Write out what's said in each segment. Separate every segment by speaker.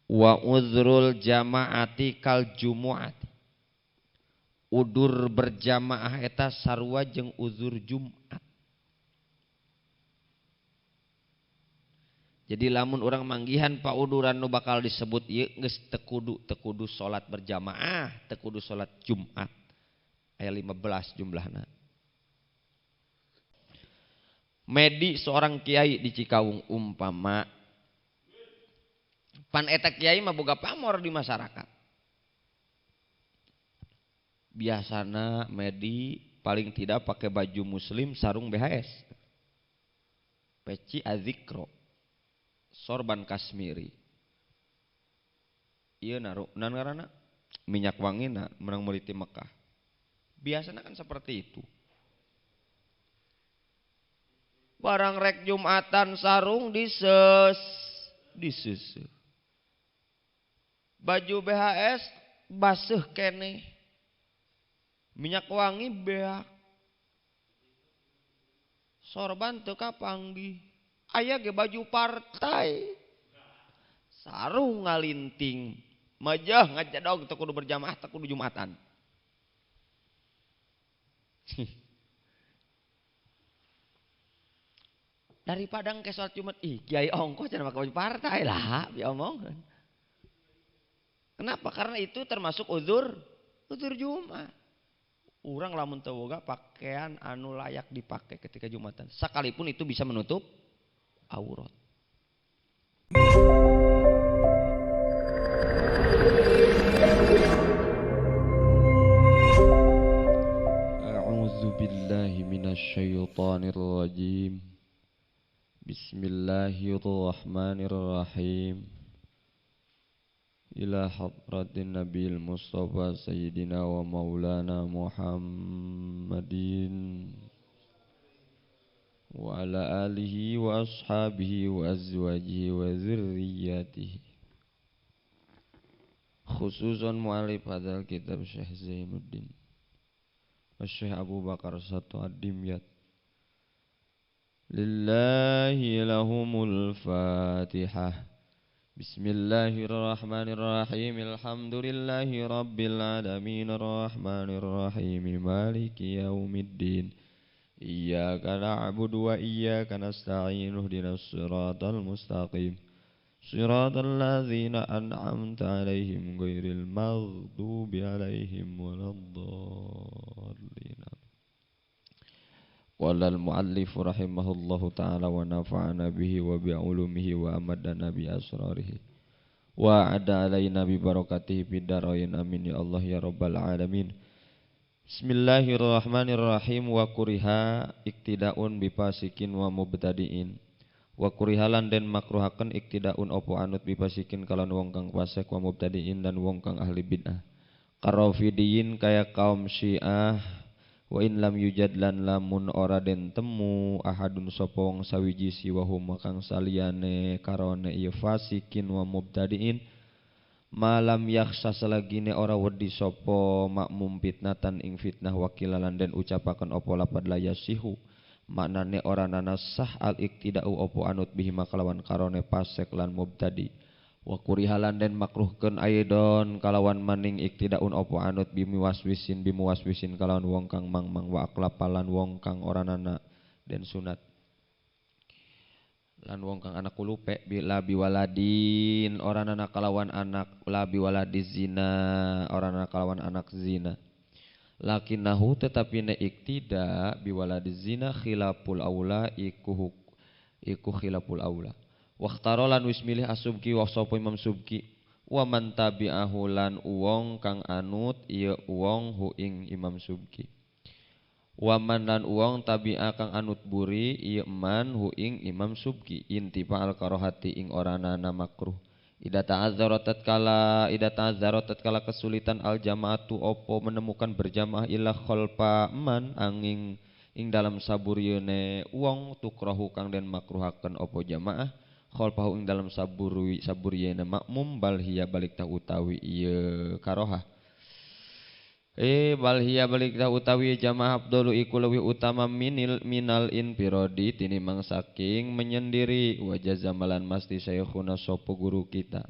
Speaker 1: Wa uzrul jamaati kal jumu'ati. Udur berjamaah eta sarua jeung uzur Jumat. Jadi lamun orang manggihan pauduran nu bakal disebut ieu geus teu kudu salat berjamaah, teu kudu salat Jumat. Aya 15 jumlahna. Medi seorang kiai di Cikawung umpama pan eta kiai mah boga pamor di masyarakat. Biasana Medi paling tidak pakai baju muslim sarung BHS. Peci azikro. Sorban kasmiri. Ieu narunan ngaranna minyak wangina menang meuli ti Mekah. Biasana kan seperti itu. Barang rek Jumatan sarung dises. Baju BHS baseuh keneh. Minyak wangi beak. Sorban teu kapanggih. Aya ge baju partai. Sarung ngalinting. Majah ngajadog teu kudu berjamaah teu kudu Jumatan. Dari Padang ke salat Jumat, kiai ongkoh cenah make baju partai lah, diomongkeun. Kenapa? Karena itu termasuk uzur Jumat. Urang lamun teu boga pakaian anu layak dipakai ketika Jumatan, sakalipun itu bisa menutup aurat. A'udzu billahi minasyaitonir rajim. Bismillahirrahmanirrahim. Ila hadratin Nabil Mustafa Sayyidina wa Maulana Muhammadin wa ala alihi wa ashabihi wa azwajihi wa zurriyyatihi. Khususan mu'alif hadal kitab Syekh Zainuddin Syekh Abu Bakar Satu Ad-Dimyat. Lillahi lahumul Fatihah. Bismillahirrahmanirrahim. Alhamdulillahi rabbil alamin. Arrahmanirrahim. Maliki yaumiddin. Iyyaka na'budu wa iyyaka nasta'in. Ihdinas siratal mustaqim. Siratal ladzina an'amta 'alaihim ghairil maghdubi 'alaihim waladdallin. Qala al-muallif rahimahullahu ta'ala wa nafa'ana bihi wa bi'ulumihi wa amadana bi asrarihi wa ada alaina bi barakatihi fid darain amin ya Allah ya rabbal alamin. Bismillahirrahmanirrahim. Wa kuriha iktidaun bi fasikin wa mubtadiin. Wa kurihalan den makruhaken iktidaun opo anut bi fasikin kalan wong kang fasik wa mubtadiin dan wong kang ahli bid'ah. Karafidiyin kaya kaum Syiah. Wa in lam yujad lan lamun ora den temu ahadun sopong sawiji siwahum kang saliyane karone ieu fasikin wa mubtadiin malam yakhsa selagine ora wedi sapa makmum fitnatan ing fitnah wakilalan den ucapaken apa lapad layasihu maknane ora nanasah al iktidau apa anut bihi makalawan karone fasik lan mubtadi. Wa kurihalan den makruhkeun aidon kalawan maning iktidaun opo anut bimuwaswisin kalawan wong kang mangmang wa aklapalan wong kang ora nana den sunat lan wong kang anak kulupe bila biwaladin ora nana kalawan anak la biwaladiz zina ora nana kalawan anak zina lakinahu tetapi ne iktida biwaladiz zina khilaful aula iku khilaful aula. Wakhtarolan wis milih asubki wa sapa Imam Subki wa man tabi'ahu lan uwong kang anut ieu uwong hu ing Imam Subki wa man lan uwong tabi'a kang anut buri ieu man hu ing Imam Subki intifa al karahati ing oranana makruh ida ta'azzarat tatkala kesulitan al jamaatu opo menemukan berjamaah illa khalfa man angin ing dalam saburyeune uwong tukrahu kang den makruhaken opo jamaah khalfahu ing dalam saburyeuna makmum bal hiya balik tah utawi ieu karohah bal hiya balik tah utawi jamaah afdalu iku leuwih utama minal infiradi tinimang saking menyendiri wa jazamalan masti saykhuna sapa guru kita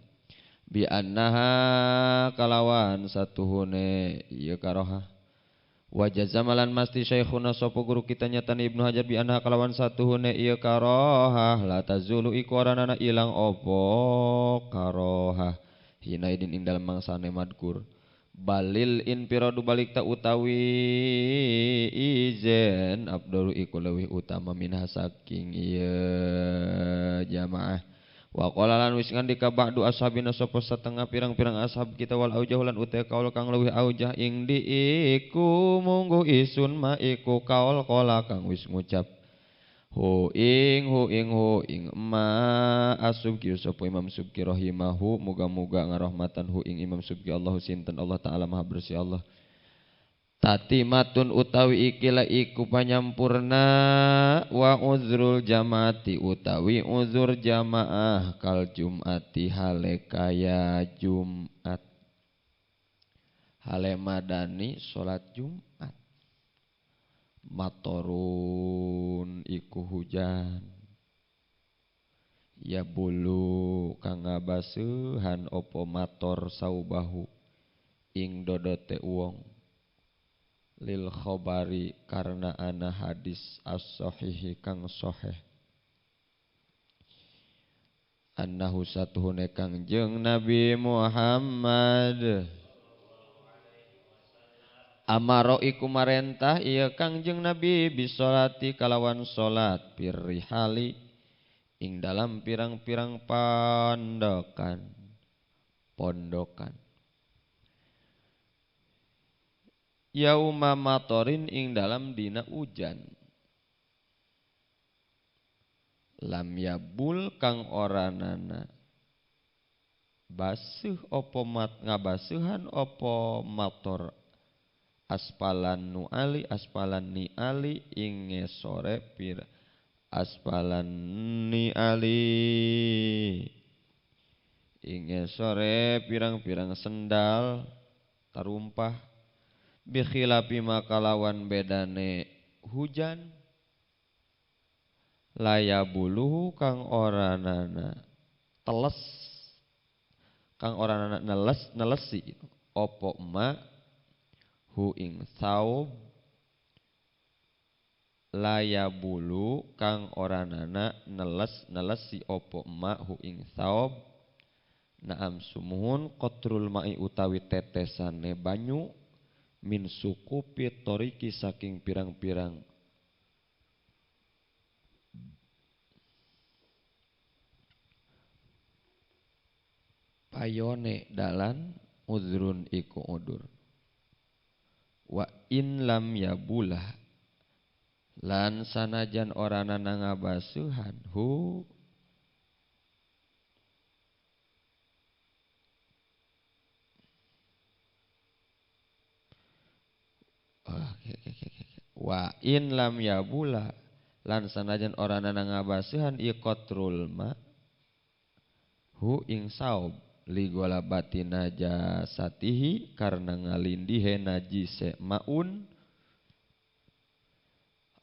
Speaker 1: bi annaha kalawan satuhune ieu karohah wa jazamalan masti syekhuna sapa guru kita nyatan Ibnu Hajar bi annaha kalawan satuhune ieu karohah la tazulu iku aranana ilang opo karohah hina idin ing dalem mangsane madkur balil in piradu balik ta utawi izen abdul iku leuwih utama minha saking ieu jamaah wa qala lan wis ngandika ba'du ashabina sapa setengah pirang-pirang ashab kita wal aujah lan uta kaul kang leuwih aujah ing di iku munggu isun ma iku kaul qala kang wis ngucap hu ing ma asubki sapa Imam Subki rahimahu muga-muga ngarahmatan hu ing Imam Subki Allahu sinten Allah taala maha bersih Allah tatimatun utawi ikila iku panyampurna wa uzrul jamaati utawi uzur jamaah kal jumati hale kaya Jumat hale madani salat Jumat matorun iku hujan ya bulu kang ngabaseuhan opo mator saubahu ing dodote uwong lil khobari karena ana hadis as-sahihi kang sahih annahu satuhune Kangjeng Nabi Muhammad amaro iku marentah ieu Kangjeng Nabi bisolati kalawan salat pirrihali ing dalam pirang-pirang pondokan yauma matorin ing dalam dina ujan lam yabul kang oranana basuh opo ngabasuhan opo mator aspalan ni ali ing sore pir aspalan ni ali ing sore pirang-pirang sendal tarumpah bikhilapi makalawan bedane hujan laya buluhu kang oranana teles kang oranana nelesi opo ma hu ing saub laya bulu kang oranana nelesi opo ma hu ing saub naam sumuhun qatrul ma'i utawi tetesane banyu min sukupi toriki saking pirang-pirang payone dalan udrun iku udur wa in lam yabulah lan sanajan orana ngabasuhan hu wa in lam yabula lan sanajan orana ngabasuhan iqatrul ma hu ing saub li golabati najasatihi karena ngalindihe najise maun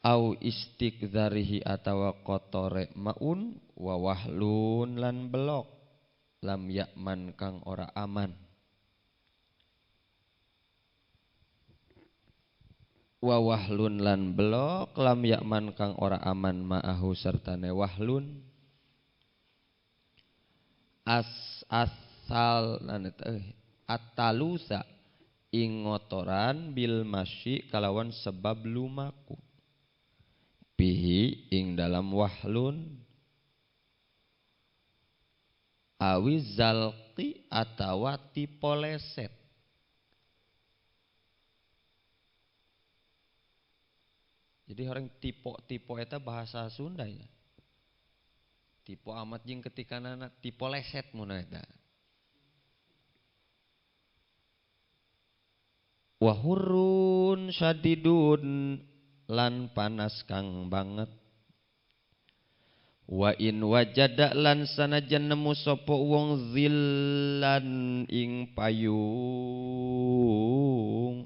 Speaker 1: au istikzarihi atawa kotore maun wa wahlun lan belok lam yakman kang ora aman wa wahlun lan belok lam yakman kang ora aman ma'ahu sertane wahlun asal atalusa ing ngotoran bil masyi kalawan sebab lumaku bihi ing dalam wahlun awi zalqi atawa tipoleset. Jadi orang tipe eta bahasa Sunda ya. Tipe amat jeung ketika nana tipe leset mun eta. Wa hurrun syadidun lan panas kang banget. Wa in wajada lan sanajan nemu sapa wong zillan ing payung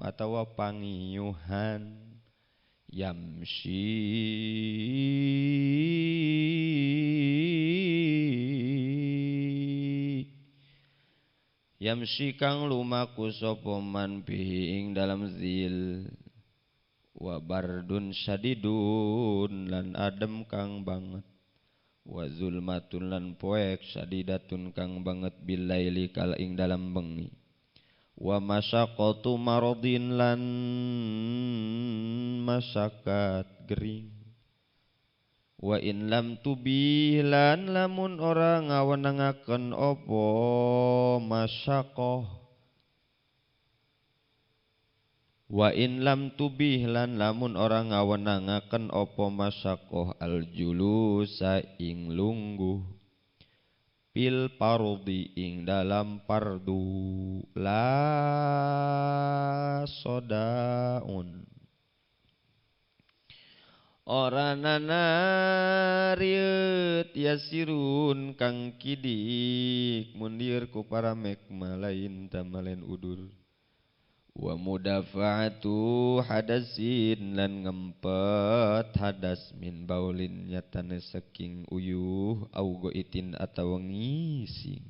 Speaker 1: atawa pangiyuhan yamsi Yamsi kang lumaku sapa man bihi ing dalam zil. Wa bardun syadidun lan adem kang banget. Wa zulmatun lan poek syadidatun kang banget bilaili kala ing dalam bengi. Wa masyaqatu maradin lan masyakat gering. Wa in lam tubih lan lamun ora ngawenangaken apa masyaqah. Wa in lam tubih lan lamun ora ngawenangaken apa masyaqah al julusa ing lungguh pil pardi ing dalam pardu la sodaun ora nanariet yasirun kang kidik mundir ku paramek malain tamalen udur. Wa mudafa'atu hadasin lan ngempet hadas min baulin nyatane saking uyuh au goitin atawa ngising.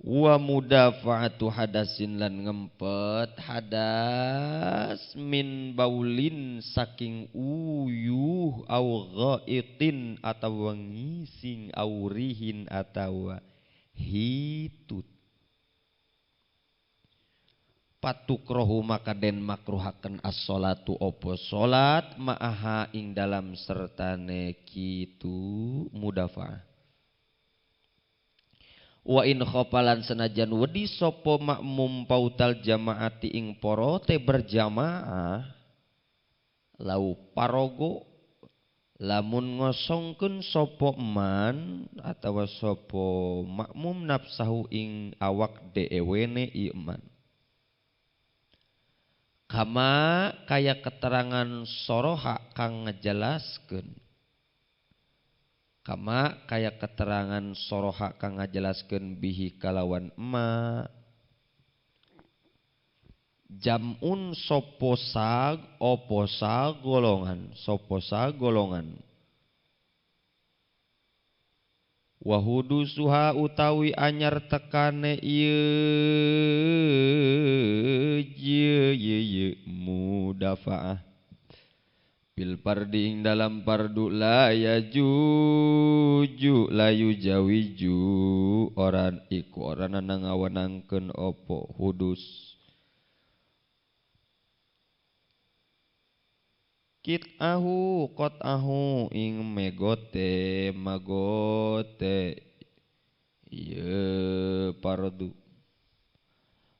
Speaker 1: Wa mudafa'atu hadasin lan ngempet hadas min baulin saking uyuh au goitin atawa ngising au rihin atawa hitut. Patukrohu maka den makruhaken as-sholatu opo sholat ma'aha ing dalam sertane kitu mudafa'ah. Wa in khopalan senajan wedi sopo makmum pautal jamaati ing porote berjamaah lau parogo lamun ngosongkeun sopo man atawa sopo makmum nafsahu ing awak deewene iman. Kama kaya keterangan soroha kang ngejelaskeun. Kama kaya keterangan soroha kang ngejelaskeun bihi kalawan ma. Jamun soposa oposa golongan. Soposa golongan. Wahudu suha utawi anyar tekane ieu mudafa'ah bil pardi ing dalam pardu la yajuju la yujawiju orang iku orang nangawanangkeun opo hudus Kit'ahu qot'ahu ing megote magote ye pardu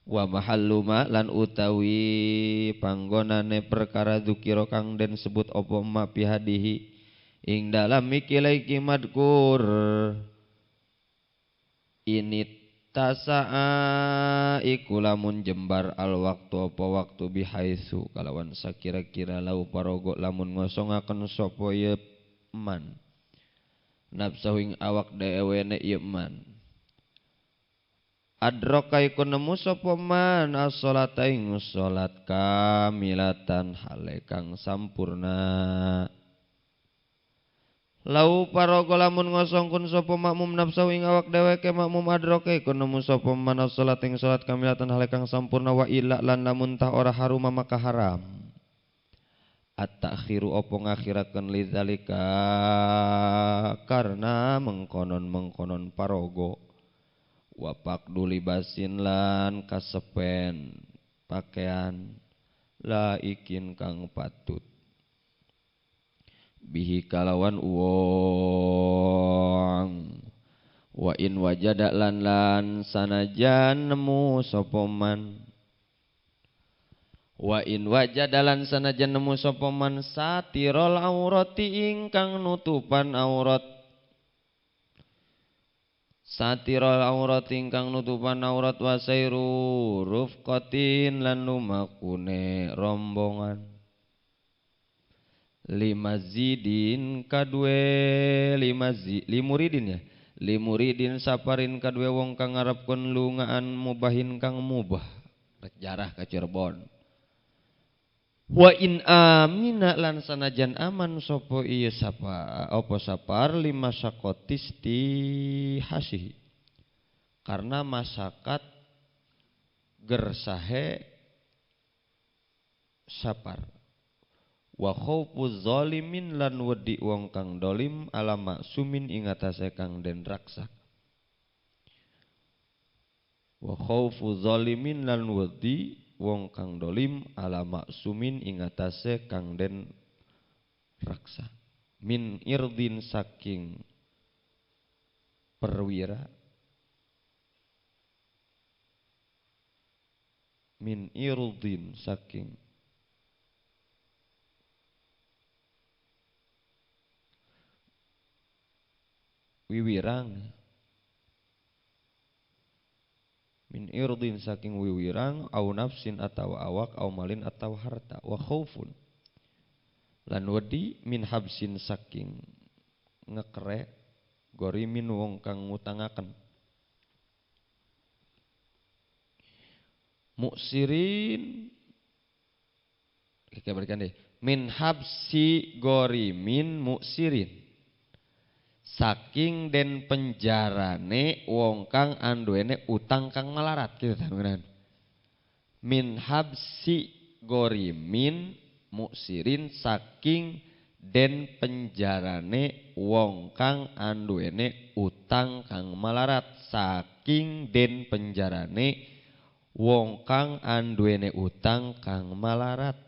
Speaker 1: wa mahallu ma lan utawi panggonane perkara dzukira kang den sebut apa ma pihadihi ing dalam mikilai kimadkur init tasa'a iku lamun jembar al waktu apa waktu bihaitsu kalawan sakira-kira lau parogo lamun ngosongaken sapa ye man nafsahu ing awak dewene ye man adroka iku nemu sapa man as-sholata ing salat kamilatan hale kang sampurna. Lau paraga lamun ngosongkeun sapa makmum nafsu ing awak dheweke makmum adroke kun nemu sapa man salat ing salat kamilatan hale kang sampurna wa illa lan lamun tah ora haruma maka haram. At-ta'khiru opo ngakhirakeun lidzalika karena mengkonon paraga wa paqdu libasin lan kasepen pakaian la ikin kang patut bihi kalawan uang wa in wajada lan sanajan nemu sapa man wa in wajada lan sanajan nemu sapa man satirul aurati ingkang nutupan aurat satirul aurati ingkang nutupan aurat wa sairu rufqatin lan lumakune rombongan limazidin kadue limuridin ya limuridin saparin kadue wong kang ngarepkeun lungaan mubahin kang mubah rek jarah ka Cirebon wa in amina lan sanajan aman sapa ieu sapa apa sapar lima sakotisti hasihi karena masyarakat gersahe sapar. Wa khaufu zalimin lan wedi wong kang dolim ala maksumin ing atase kang den raksa. Wa khaufu zalimin lan wedi wong kang dolim ala maksumin ing atase kang den raksa. Min irdin saking perwira, min irdin saking wiwirang, min irdin saking wiwirang, au nafsin atau awak, au malin atau harta. Wa khaufun lan wedi min habsin saking ngekere, gorimin wong kang ngutangaken. Muksirin kayak berikan deh, min habsi gorimin muksirin saking den penjarane wong kang anduene utang kang melarat gitu teman. Min habsi gorimin muksirin saking den penjarane wong kang anduene utang kang melarat, saking den penjarane wong kang anduene utang kang melarat.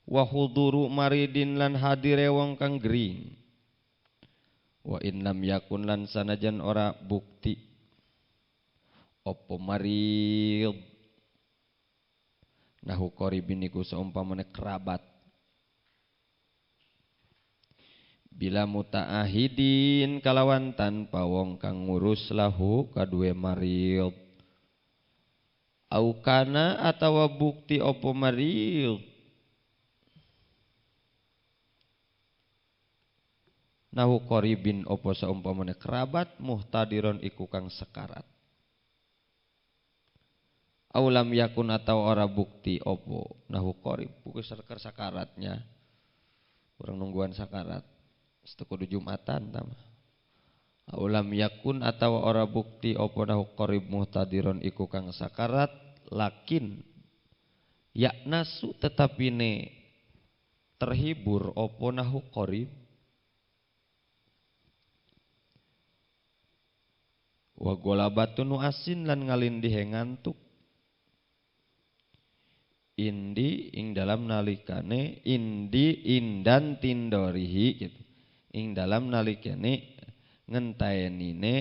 Speaker 1: Wa huduru maridin lan hadire wong kang gering. Wa in lam yakun lan sanajan ora bukti opo marid nahu qaribin iku saumpamane kerabat. Bila mutaahidin kalawan tanpa wong kang ngurus lahu kadue marid. Au kana atawa bukti opo marid nahu qaribin opo saumpamane kerabat muhtadiron iku kang sekarat. Aulam yakun atau ora bukti opo nahu qarib buku sakaratnya orang nungguan sakarat seteku Jumatan tama. Aulam yakun atau ora bukti opo nahu qarib muhtadiron iku kang sakarat, lakin yaknasu tetapine terhibur opo nahu qarib. Wa golabatun asin lan ngalindihe ngantuk. Indi ing dalam nalikane indi indan tindorihi gitu. Ing dalam nalikane ngentaenine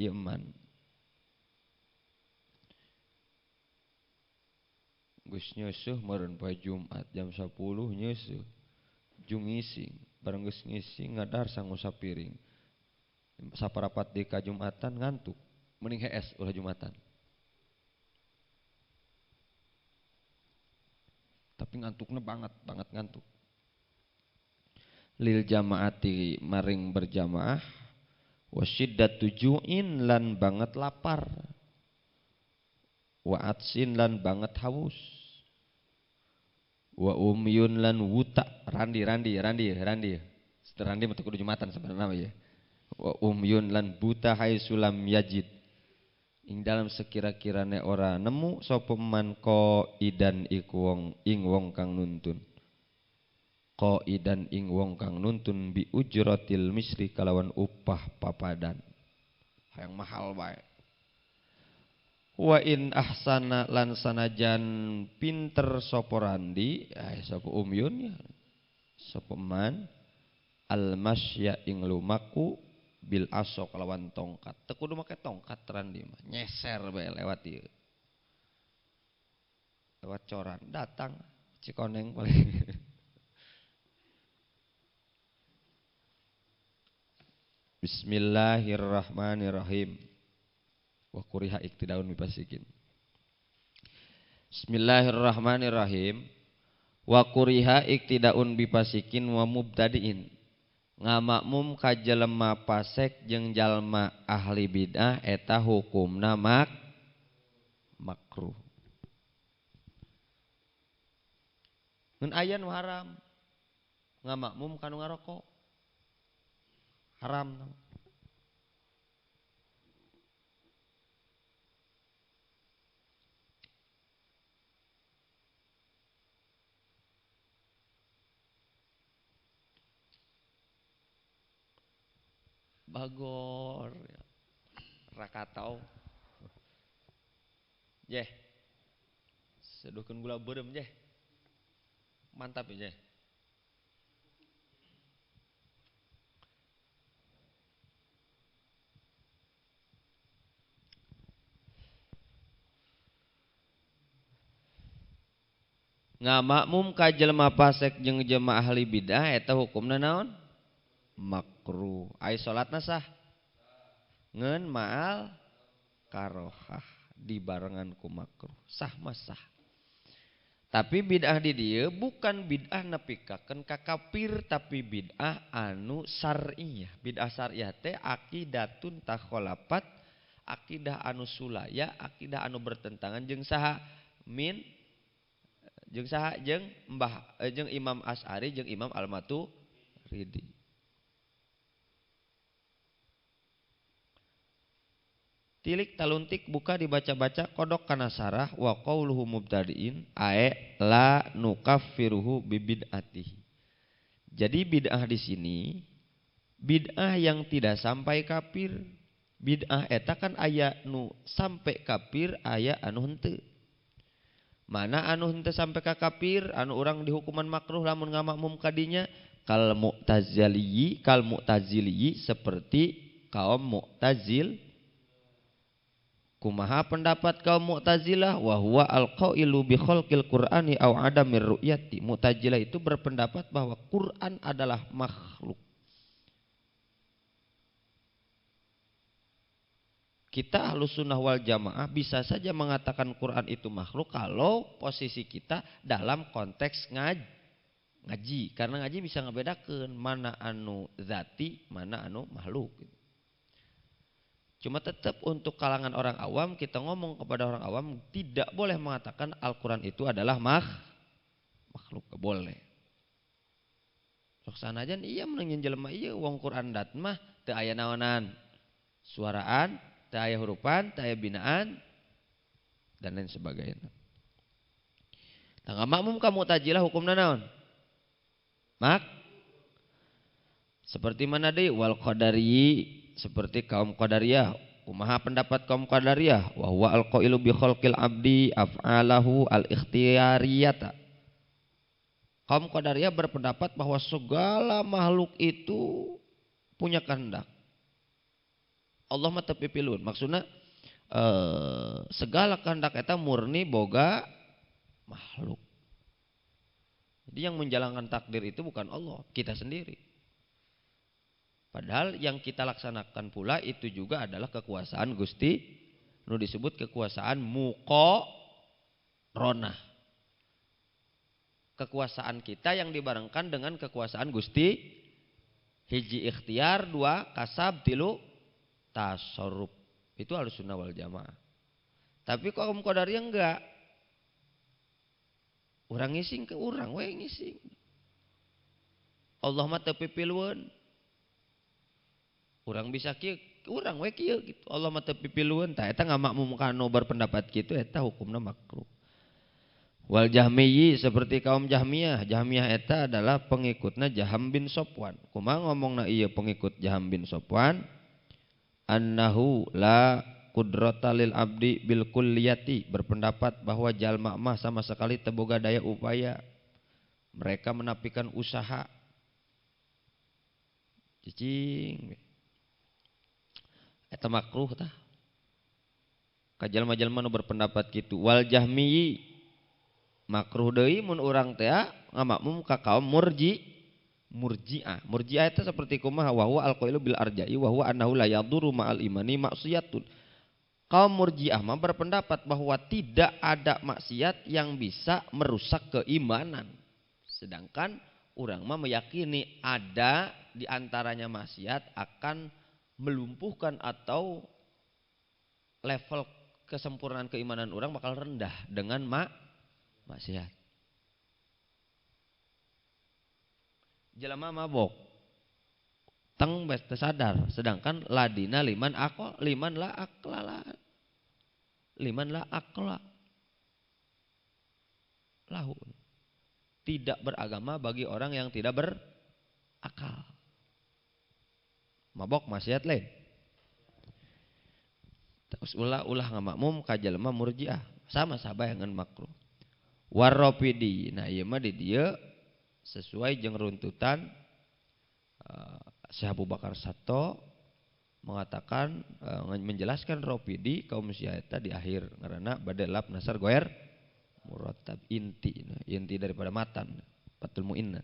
Speaker 1: iman. Gus nyusuh meureun poe Jumat jam 10 nyusuh. Jung ngising, bareng geus ngising ngadar sangusap piring. Saparapat di kajumatan ngantuk mending HS ulah Jumatan, tapi ngantuknya banget ngantuk. Lil jamaati maring berjamaah, wasyiddatu ju'in lan banget lapar, wa atsin lan banget haus, wa umyun lan wuta randi matu kudu Jumatan sebenarnya ya. Wa umyun lan buta haisulam yajid ing dalam sekira-kirane ora nemu sapa man qaidan iku wong ing wong kang nuntun, qaidan ing wong kang nuntun bi ujratil misri kalawan upah papadan hayang mahal bae. Wa in ahsana lan sanajan pinter sapa randi sapa umyun ya sapa man al masya ing lumaku bil aso kalawan tongkat. Teu kudu make tongkat randi mah, nyeser bae lewat ieu. Lewat coran datang Cikoneng paling. Bismillahirrahmanirrahim. Wa kuriha iktidaun bibasikin. Bismillahirrahmanirrahim. Wa kuriha iktidaun bibasikin wa mubtadiin. Ngamakmum ka jelema pasek jeung jalma ahli bidah eta hukumna makruh. Mun aya nu haram ngamakmum kanu ngarokok. Haram. Bagor. Rakatau. Jeh. Seduhkeun gula beureum jeh. Mantap ya jeh. Ngamakmum ka jelema fasik jeung jelema ahli bidah eta hukumna naon? Makruh. Ai salatna sah? Ngeun ma'al karohah dibarengan ku makruh. Sah mah sah. Tapi bid'ah di dieu bukan bid'ah nepikakeun ka kafir tapi bid'ah anu syar'iyah. Bid'ah syar'iyah teh aqidatun takhalafat, akidah anu sulaya, akidah anu bertentangan jeung saha? Jeung saha? Jeung Imam Asy'ari jeung Imam Al-Maturidi. Tilik taluntik buka dibaca-baca kodok kana sarah wa qauluhu mubtadiin ae la nukaffiruhu bibid'atihi. Jadi bid'ah di sini bid'ah yang tidak sampai kafir. Bid'ah eta kan aya nu sampai kafir, aya anu henteu. Mana anu henteu sampai ka kafir, anu urang dihukuman makruh lamun ngamakmum kadinya kal mu'tazili seperti kaum Mu'tazil. Kumaha pendapat kaum Mu'tazilah wa huwa al-qailu bi khalqil Qur'ani aw adamir ru'yati. Mu'tazilah itu berpendapat bahwa Quran adalah makhluk. Kita Ahlussunnah wal Jamaah bisa saja mengatakan Quran itu makhluk kalau posisi kita dalam konteks ngaji. Karena ngaji bisa ngebedakeun mana anu zati, mana anu makhluk. Cuma tetap untuk kalangan orang awam, kita ngomong kepada orang awam tidak boleh mengatakan Al-Quran itu adalah makhluk. Boleh. Sok sanajan iya menengin jelema iya wong Quran dat mah teu aya naonan. Suaraan, teu aya hurufan, teu aya binaan dan lain sebagainya. Tangga makmum ka Mu'tazilah hukumna naon? Seperti mana deui wal qadari seperti kaum Qadariyah. Kumaha pendapat kaum Qadariyah? Wa huwa al-qailu bi khalqil abdi af'alahu al-ikhtiyariyata. Kaum Qadariyah berpendapat bahwa segala makhluk itu punya kehendak. Allah mah teu pipilun. Maksudna segala kehendak eta murni boga makhluk. Jadi yang menjalankan takdir itu bukan Allah, kita sendiri. Padahal yang kita laksanakan pula itu juga adalah kekuasaan Gusti, nu disebut kekuasaan muqaronah. Kekuasaan kita yang dibarengkan dengan kekuasaan Gusti, hiji ikhtiar, dua kasab, tilu tasarruf. Itu Ahlussunnah wal Jamaah. Tapi kaum Qadariyah enggak. Urang ngising ke urang we ngising. Allah mah teu pipilun. Urang bisa kieu, urang we kieu gitu. Allah mah teu pipilun, tah eta ngamakmum ka anu berpendapat kitu eta hukumna makruh. Wal Jahmiyyi seperti kaum Jahmiyah. Jahmiyah eta adalah pengikutna Jaham bin Sofwan. Kumaha ngomongna ieu pengikut Jaham bin Sofwan? Annahu la qudrata lil abdi bil kulliyati, berpendapat bahwa jalma mah sama sekali teu boga daya upaya. Mereka menafikan usaha. Cicing. Eta makruh tah. Ka jalma-jalma nu berpendapat kitu. Wal Jahmiyyi makruh deui mun urang teh ngamakmum ka kaum Murji'ah. Murji'ah eta seperti kumaha wa huwa al-qailu bil arja'i wa huwa annahu la yadurru ma'al imani maksiyatun. Kaum Murji'ah mah berpendapat bahwa tidak ada maksiat yang bisa merusak keimanan. Sedangkan urang mah meyakini ada di antaranya maksiat akan melumpuhkan atau level kesempurnaan keimanan orang bakal rendah dengan maksiat. jelema mabok teng bes sadar, sedangkan ladina liman la akla lahu, tidak beragama bagi orang yang tidak berakal. Mabok maksiat lain. Terus ulah ngamakmum ka jelema murjiah sama sabayangan makruh. Warrafidi, nah ieu mah di dieu sesuai jeung runtutan Syekh Abu Bakar Sato mengatakan menjelaskan Rafidi kaum Syiah eta di akhir ngaranna badalab nasar goer murattab inti daripada matan Fathul Mu'in.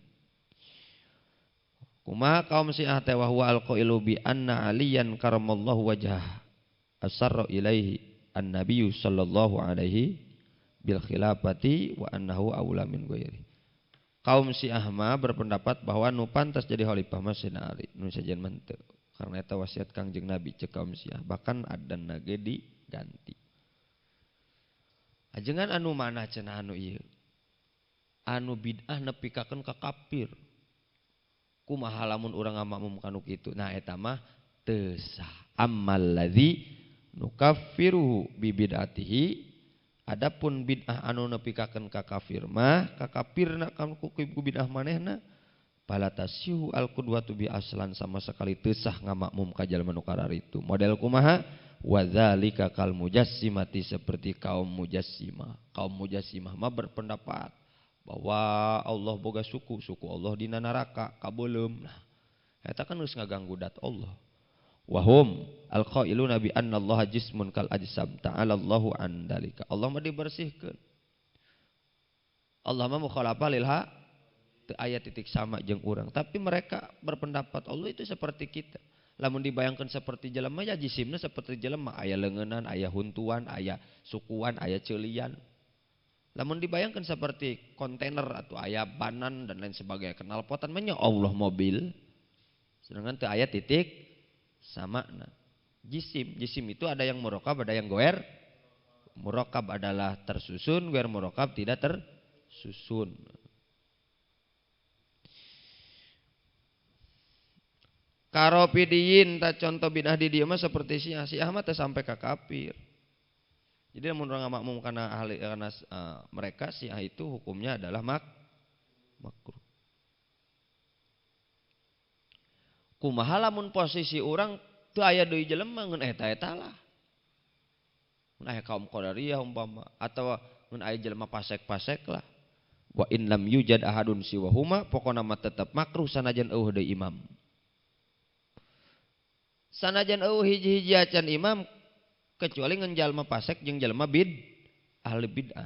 Speaker 1: Kumaha kaum Syiah teh wa huwa alqailu bi anna aliyan karamallahu wajhah asarra ilaihi an-nabiy sallallahu alaihi bil khilafati wa annahu aula min ghairi. Kaum Syiah mah berpendapat bahwa nu pantas jadi khalifah mah Sayyidina Ali, nu sajen menteu. Karena eta wasiat Kangjeng Nabi cek kaum Syiah, bahkan adanna ge diganti. Ajengan anu mana cenah anu ieu? Anu bid'ah nepikakeun ka kafir. Kumaha lamun urang ngamakmum kanu kitu? Nah eta mah teu sah. Ammal ladzi nukaffiruhu bi bid'atihi, adapun bid'ah anu nepikakeun ka kafir mah ka kafirna kan ku bid'ah manehna fala tasyuhu al qudwatu bi aslan, sama sekali teu sah ngamakmum ka jalma nu kararitu. Model kumaha? Wadzalika kal mujassimati, seperti kaum mujassimah. Kaum mujassimah mah berpendapat bahwa Allah boga suku Allah dina neraka kabeuleum. Nah eta kan geus ngaganggu dat Allah. Wahum al-qailuna bi anna Allah jismun kal ajsam ta'ala Allahu an dalika. Allah mah dibersihkeun. Allah mah mukhalafah lil haq, teu aya titik sama jeung urang, tapi mereka berpendapat Allah itu seperti kita. Lamun dibayangkan seperti jelema ya jisimna seperti jelema, aya leungeunnan, aya huntuan, aya sukuan, aya ceulian. Lamun dibayangkan seperti kontainer atau aya banan dan lain sebagainya, knalpotan mah nya Allah mobil. Sedangkan teu aya titik sama. Nah, jisim itu ada yang murokab, ada yang goer. Murokab adalah tersusun, goer murokab tidak tersusun. Karopidiyin tak contoh bidah di dia mah seperti Syiah mah teh sampai ka kafir. Jadi mun urang makmum karena ahli karena mereka Syiah itu hukumnya adalah makruh. Kumaha lamun posisi orang teu aya deui jelema ngeun eta lah. Mun aya kaum Qadariyah umpama atawa mun aya jelema pasek-pasek lah. Wa in lam yujad ahadun siwahuma, pokona mah tetep makruh sanajan eueuh deui imam. Sanajan eueuh hiji-hiji acan imam kecuali ngan jalma pasek jeung jalma ahli bid'ah.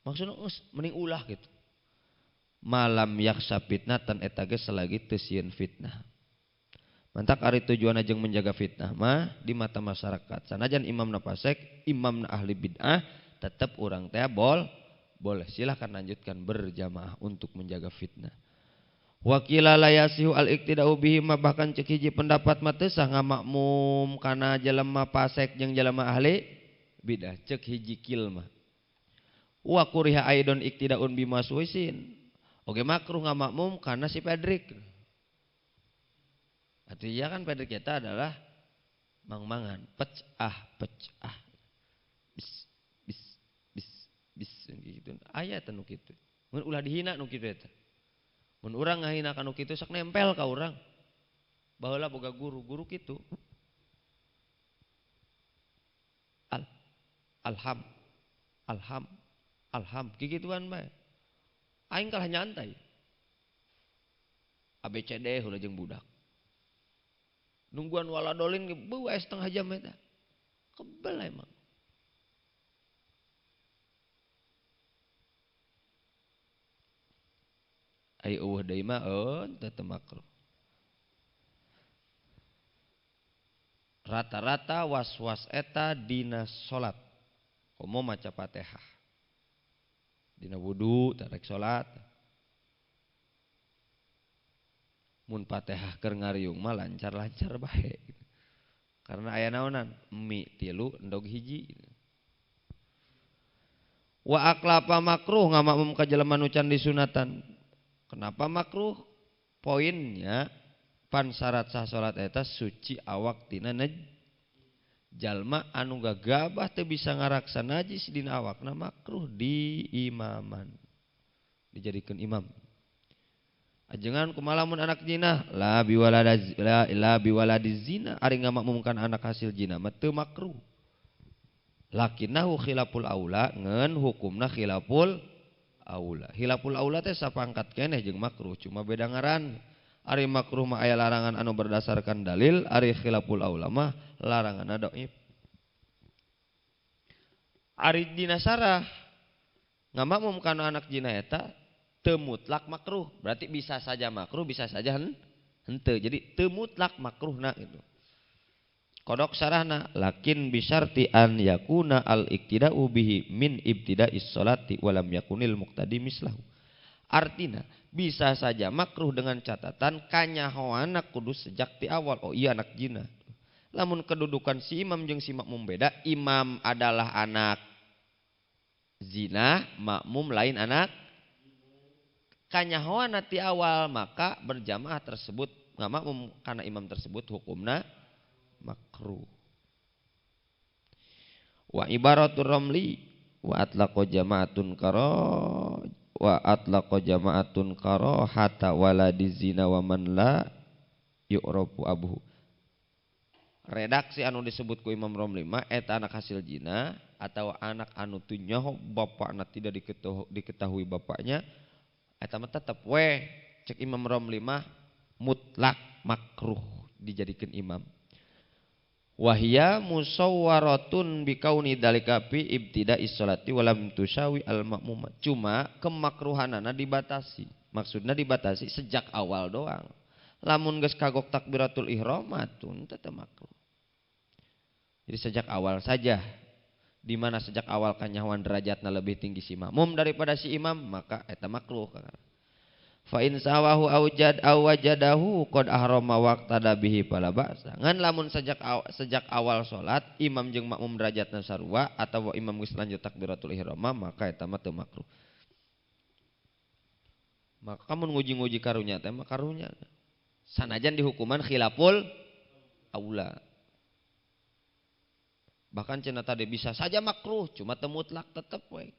Speaker 1: Maksudna mending ulah gitu. Malam yaksa fitnatan eta ge selagi teu sieun fitnah. Mantak ari tujuanna jeung menjaga fitnah mah di mata masyarakat. Sanajan imamna fasik, imamna ahli bid'ah, tetap urang teh boleh silakan lanjutkan berjamaah untuk menjaga fitnah. Wakila la yasihu al-iqtida'u bihi, bahkan cek hiji pendapat mah teu sah ngamakmum kana jelema fasik jeung jelema ahli bid'ah, cek hiji kil mah. Wa kuriha aidon iqtida'un bima suwisin. Oke makruh ngamakmum karena si Pedrik. Artinya kan Pedrik kita adalah mang-mangan, pecah. Bis gitu. Aya teh nu kitu. Mun ulah dihina nu kitu eta. Mun urang ngahina ka nu kitu sak nempel ka urang. Baheula boga guru kitu. Alham kikituan bae. Aing kalah nyantai. ABCD heula jeung budak. Nungguan waladolin ge beuh setengah jam eta. Kebel emang. Ai eueuh deui mah teu makruh. Rata-rata was-was eta dina salat. Komo maca Fatihah. Dina wudu tarek salat. Mun Fatihah keur ngariung mah lancar-lancar bae. Karena aya naonan? Mi 3 endog hiji. Wa aklapa makruh ngamakmum ka jelema nu can disunatan. Kenapa makruh? Poinnya pan syarat sah salat eta suci awak tina jalma anu gagabah teu bisa ngaraksa najis dina awakna makruh diimaman. Dijadikeun imam. Ajengan kumalamun anak zina la biwaladiz zina ari ngamakmumkan anak hasil zina mah teu makruh. Lakinnahu khilaful aula ngeun hukumna khilaful aula. Khilaful aula teh sapangkat keneh jeung makruh cuma beda ngaran. Ari makruh mah aya larangan anu berdasarkan dalil, ari khilaful aula mah laranganna dhaif. Ari dina sarah ngamakmumkan anak zina eta teu mutlak makruh, berarti bisa saja makruh, bisa saja henteu. Jadi teu mutlak makruhna gitu. Kodok sarahna lakin bisyarti an yakuna al iktida'u bihi min ibtida'is sholati walam yakunil muqtadi mislahu. Artina bisa saja makruh dengan catatan kanyahoana kudu sejak ti awal. Oh iya anak zina. Lamun kedudukan si imam jeung si makmum beda, imam adalah anak zina, makmum lain anak kanyahoana ti awal, maka berjamaah tersebut ngamakmum karena imam tersebut hukumna makruh. Wa ibaratur ramli wa atlaqa jama'atun karahata waladiz zina wa man la yu'rafu abuhu. Redaksi anu disebut ku Imam Romli mah eta anak hasil zina atau anak anu teu nyaho bapakna tidak diketahui bapaknya. Eta mah tetep we cek Imam Romli mah mutlak makruh dijadikeun imam. Wahia musawwaratun bikauni dalika fi ibtida'is sholati walam tusawi al makmum. Cuma kemakruhanana dibatasi. Maksudna dibatasi sejak awal doang. Lamun geus kagok takbiratul ihram matun teu makruh. Jadi sejak awal saja. Di mana sejak awal kanyahoan derajatna lebih tinggi si makmum daripada si imam, maka eta makruh. Fa in sawahu awjadahu qad ahrama waqtada bihi fala ba'sa. Ngan lamun sejak awal salat imam jeung makmum derajatna sarua atawa imam geus lanjut takbiratul ihram maka eta mah teu makruh. Maka mun nguji-nguji karunya teh mah karunya. Sanajan dihukuman khilaful aula. Bahkan cenah tadi bisa saja makruh, cuma teu mutlak tetep we.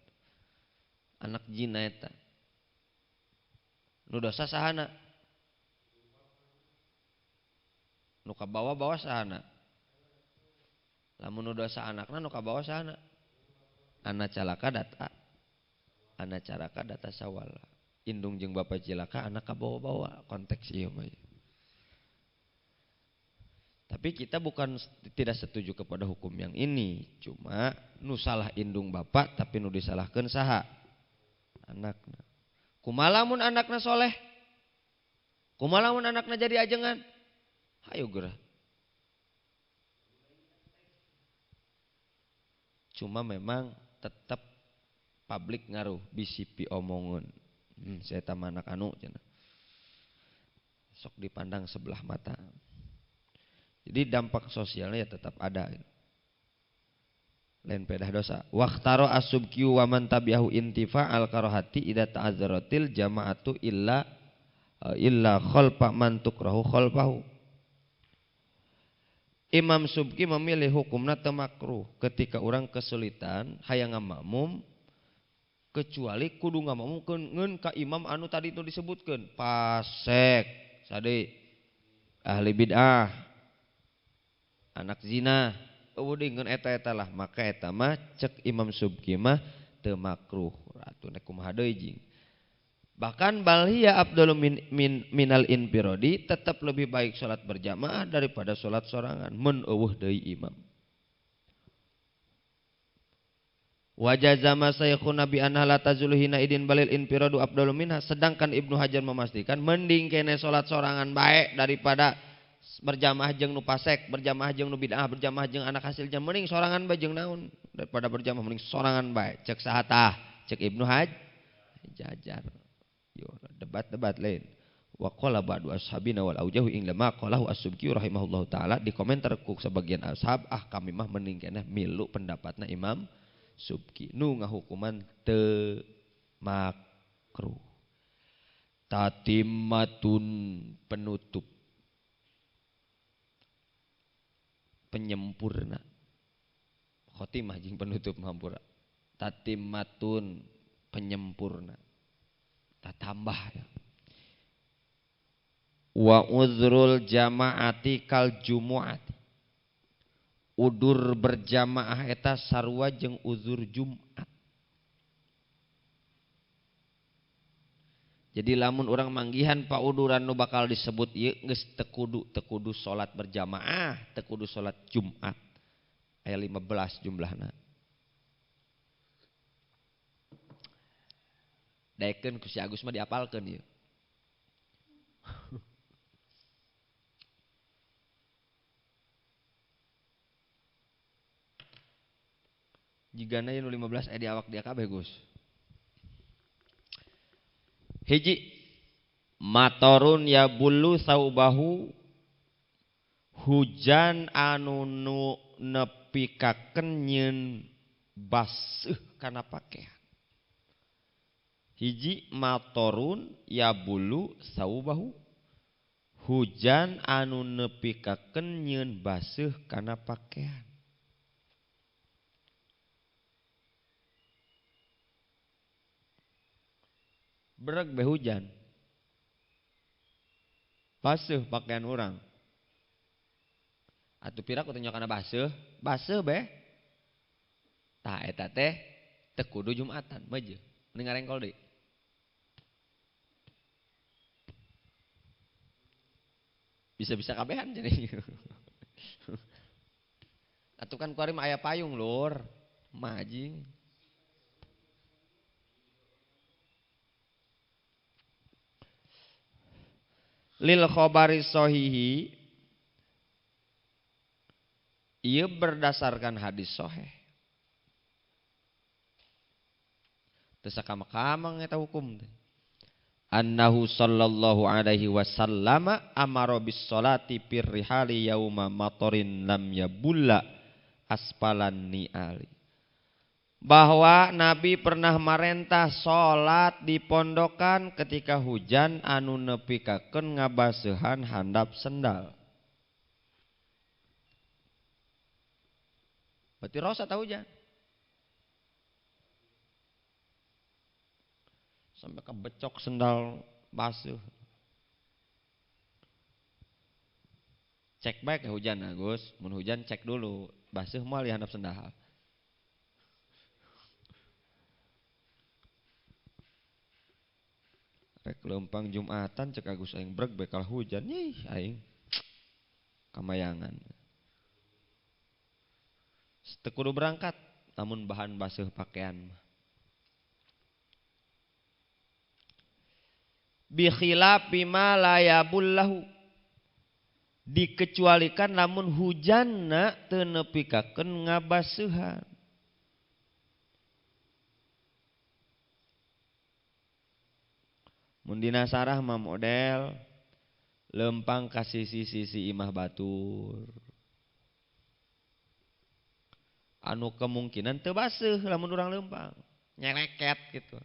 Speaker 1: Anak zina eta. Nu dosa sahana? Nu kabawa-bawa sahana? Lamun nu dosa anakna nu kabawa sahana? Anak calaka data sawala. Indung jeung bapa cilaka anak kabawa-bawa konteks ieu mah. Tapi kita bukan tidak setuju kepada hukum yang ini. Cuma nu salah indung bapak tapi nu disalahkeun saha? Anakna. Kumalamun anakna soleh? Kumalamun anakna jadi ajengan? Hayu geurah. Cuma memang tetap publik ngaruh bisi pi omongun. Saya tama anak anu cenah. Sok dipandang sebelah mata. Jadi dampak sosialnya ya tetap ada. Lain pedah dosa. Waqtaro asubkiu wa man tabi'ahu intifa'al karahati idza ta'azzaratil jama'atu illa khalfa man tukrahu khalfahu. Imam Subki memilih hukumna teu makruh ketika orang kesulitan hayang ngamakmum kecuali kudu ngamakmumkeun ka imam anu tadi itu disebutkeun fasik, sade ahli bid'ah, anak zina, ngeun eta lah, maka eta mah cek Imam Subki mah teu makruh. Ratu nek kumaha deui jing. Bahkan balhiya afdalu minal infiradi, tetap lebih baik salat berjamaah daripada salat sorangan mun eueuh deui imam. Wajazama saykhuna bi anna la tazuluhina idin balil infiradu afdalu minha, sedangkan Ibnu Hajar memastikan mending kene salat sorangan baik daripada berjamaah jeung nu pasek, berjamaah jeung nu bid'ah, berjamaah jeung anak hasil jam, mending sorangan bae jeung naon daripada berjamaah, mending sorangan bae. Cek saha tah? Cek Ibnu Hajar. Yo debat lain. Wa qala ba'du ashabina wal aujahu ing lama qalahu as-Subki rahimahullahu taala, di komentar ku sebagian ashab kami mah mending keneh milu pendapatna Imam Subki nu ngahukuman teu makruh. Tatimmatun penutup, penyempurna. Khotimah jeung penutup hampura. Tatimmatun penyempurna. Tatambah ya. Wa uzrul jamaati kal jumuati. Udur berjamaah eta sarua jeung uzur Jumat. Jadi lamun orang manggihan pauduran nu bakal disebut ieu geus teu kudu salat berjamaah, teu kudu salat Jumat. Aya 15 jumlahna. Daekeun ku si Agus mah diapalkeun ieu. Jigana nu 15 di awak dia kabeh Gus. Hiji matorun ya bulu saubahu hujan anu nu nepikakeun nyeun baseuh kana pakaian. Hiji matorun ya bulu saubahu hujan anu nepikakeun nyeun baseuh kana pakaian. Bereg be hujan. Baseuh pakaian urang. Atuh pira kudu nyokana baseuh be. Tah eta teh teu kudu Jumatan, meujeun. Mending ngarengkol deui. Bisa-bisa kabehan jadi. Atuh kan kuari mah aya payung lur. Majing. Lil khobari sohihi ia berdasarkan hadis soheh. Tesakamak-kamang eta hukum teh. Annahu sallallahu alaihi wasallam amara bis salati fir rihali yauma matorin lam yabulla aspalan ni'ali. Bahwa Nabi pernah marentah salat di pondokan ketika hujan anu nepikakeun ngabaseuhan handap sendal. Berarti rosa tah hujan. Sampai kebecok sendal basuh. Cek baik ya hujan Agus, mun hujan cek dulu, basuh moal di handap sendal. Rek leumpang Jumatan cek Agus aing breg bekal hujan ih aing kamayangan. Teu kudu berangkat namun bahan basuh pakaian mah. Bi khilafi ma la yabullahu dikecualikan lamun hujanna teu nepikakeun ngabaseuhan. Mun dina sarah mah model lempang ka sisi-sisi imah batur. Anu kemungkinan teu baseuh lamun urang lempang, nyeleket gitu.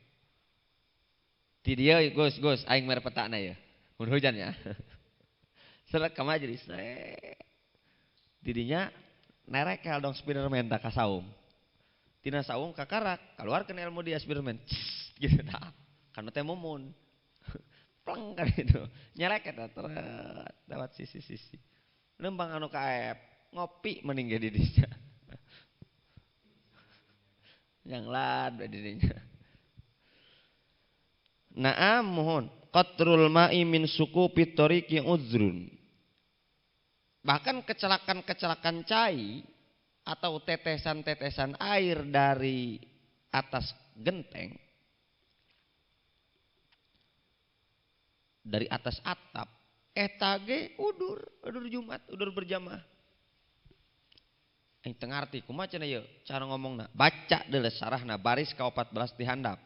Speaker 1: Ti dieu Gus aing mere petana ya. Mun hujan ya. Selek ka majelis. Didinya nerekel dong Spiderman da ka saung. Tina saung ka karak, kaluarkeun ilmu dia Spiderman. Gitu tah. Kana teh mumun. Pleng kan itu nyereket lewat sisi-sisi lembang anu kaep ngopi mending ge di dinya yang lad didinya. Naam mohon qatrul ma'i min sukupi tariqi uzrun. Bahkan kecelakaan cai atau tetesan-tetesan air dari atas genteng, dari atas atap eta ge udur Jumat, udur berjamaah. Aing teu ngarti kumaha cenah ieu cara ngomongna. Baca deuleu sarahna baris ka-14 di handap.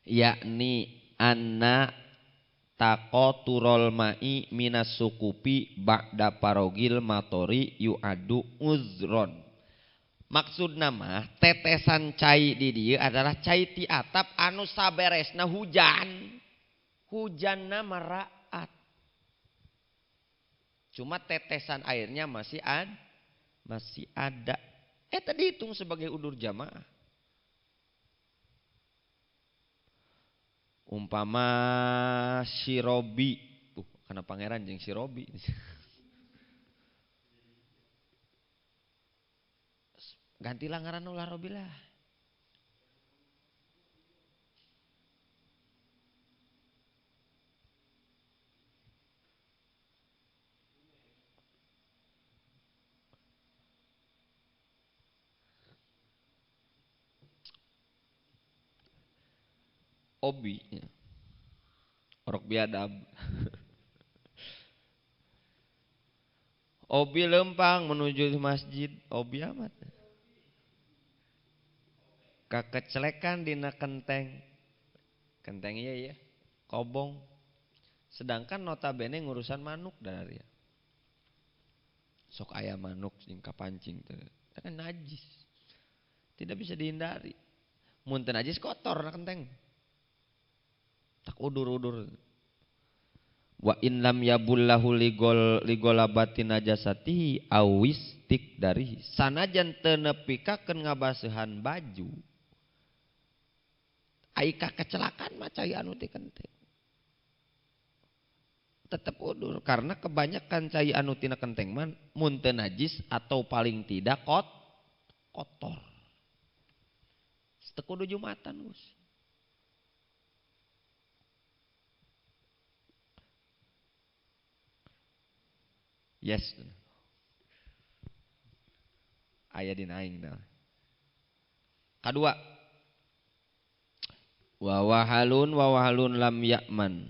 Speaker 1: Yakni anna taqaturul ma'i minas sukupi ba'da parogil matori yu'adu uzron. Maksudna mah tetesan cai di dieu adalah cai ti atap anu saberesna hujan. Hujanna maraat. Cuma tetesan airnya masih ada. Tadi hitung sebagai udur jamaah. Umpama si Robi, karena pangeran jeung si Robi. Gantilah ngaran ulah Robi lah. Obi, orok biadab. Obi lempang menuju masjid, Obi amat. Kakecelekan dina kenteng. Kenteng iya, kobong. Sedangkan notabene ngurusan manuk dari. Sok aya manuk sing kapancing teh. Kan najis. Tidak bisa dihindari. Mun teu najis kotor na kenteng. Tak udur-udur. Wa in lam yabullahu ligolabati najasatihi awistik dari sanajan teu nepikakeun ngabaseuhan baju. Ai kecelakaan mah cai anu teh kenteng. Tetap udur karena kebanyakan cai anu tina kenteng man mun teu najis atau paling tidak kotor. Teu kudu Jumatan, Gus. Yes. Aya dina aing tah. Kadua. Wa wahalun lam ya'man.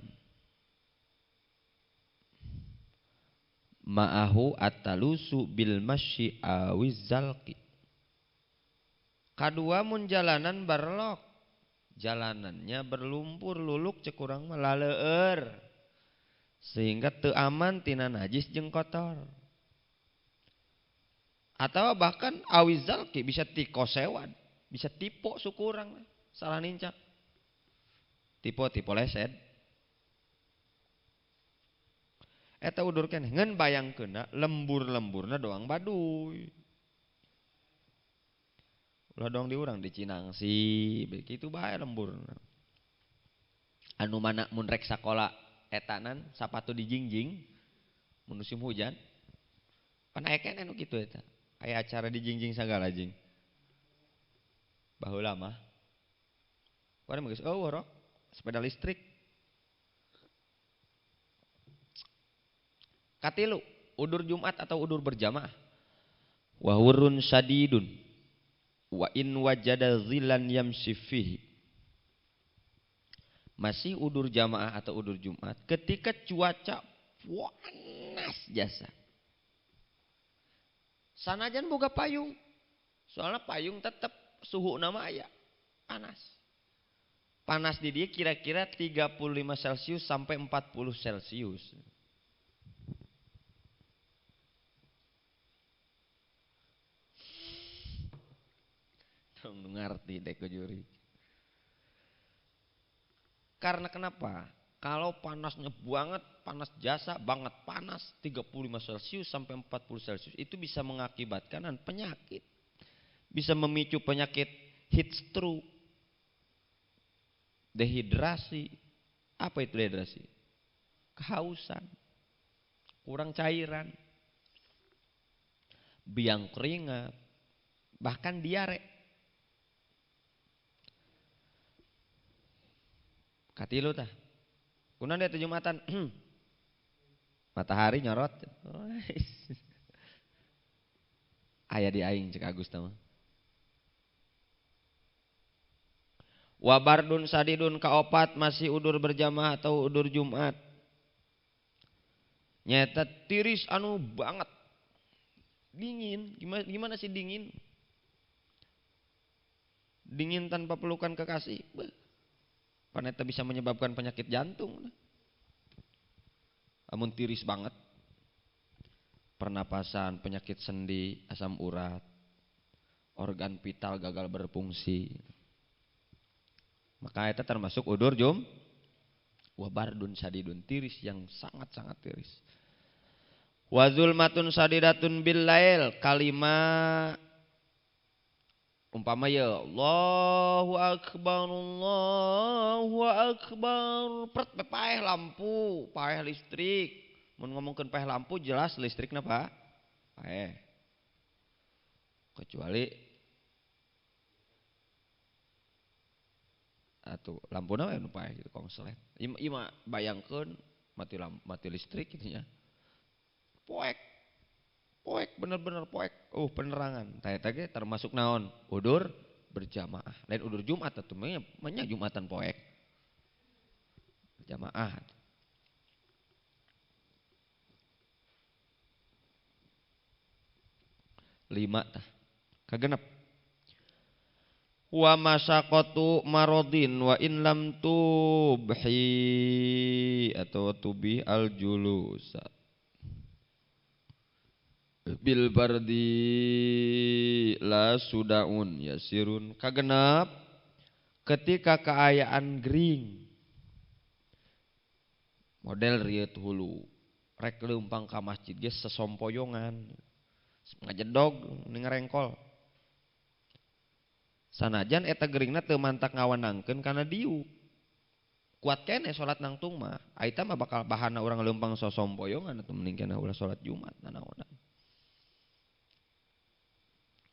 Speaker 1: Ma'ahu at-talusu bil masyi awiz zalqi. Kadua mun jalanan berlok. Jalanannya berlumpur luluk cekurang melaleur. Sehingga teu aman tina najis jeung kotor. Atau bahkan awiz zalqi bisa tikosewan, bisa tipe sukurang salah nincak. Tipe lesed. Eta udur keneh ngeun bayangkeunna lembur-lemburna doang baduy. Ulah doang di urang di Cinangsi, begitu bae lemburna. Anu mana mun rek sakola etanan sapatu dijingjing mun musim hujan. Pan aya keneh anu kitu eta. Aya acara dijingjing sagala jing. Baheula mah. Kumaha geus eueuh rok sepeda listrik. Katilu, udur Jumat atau udur berjamaah. Wa hurun sadidun. Wa in wajada zilan yamshi fihi. Masih udur jamaah atau udur Jumat ketika cuaca panas jasa. Sanajan boga payung. Soalnya payung tetap suhu nama aya panas. Panas di dia kira-kira 35 Celcius sampai 40 Celcius. Ngerti deh kejuri. Karena kenapa? Kalau panasnya banget, panas jasa banget panas 35 Celcius sampai 40 Celcius itu bisa mengakibatkan penyakit. Bisa memicu penyakit heat stroke, dehidrasi. Apa itu dehidrasi? Kehausan, kurang cairan, biang keringat, bahkan diare. Katilu tah. Kunaon dia Jumatan? Matahari nyorot. Aya di aing cek Agus tah. Wa bardun sadidun kaopat masih udur berjamaah atau udur Jumat. Nyata tiris anu banget. Dingin. Gimana sih dingin? Dingin tanpa pelukan kekasih. Paneta bisa menyebabkan penyakit jantung. Amun tiris banget. Pernapasan, penyakit sendi, asam urat. organ vital gagal berfungsi. Maka itu termasuk udur wabardun sadidun, tiris yang sangat-sangat tiris. Wa zulmatun sadidatun bil lail, kalimat umpama ya Allahu akbar pret paeh lampu, paeh listrik. Mun ngomongkeun paeh lampu jelas listrik napa? Paeh. Kecuali atuh lampuna we nu paeh gitu kongslet. Ieu mah bayangkeun mati listrik gitu nya. Poek bener-bener poek. Penerangan. Eta ge termasuk naon? Udur berjamaah. Lain udur Jumat atuh mah Jumatan poek. Berjamaah. 5 tah. Kagenep. Wa masyaqatu maradin wa in lam tubhi atau tubi al julusa bil bardi la sudaun yasirun. Kagenep ketika keayaan gering model rieut hulu rek leumpang ka masjid ge sesompoyongan ngajedog ning ngarengkol sanajan eta geringna teu mantak ngawanangkeun kana diuk kuat kene salat nangtung mah aita mah bakal bahana urang leumpang sosompoyongan atuh mending kana ulah salat Jumat nanaonan.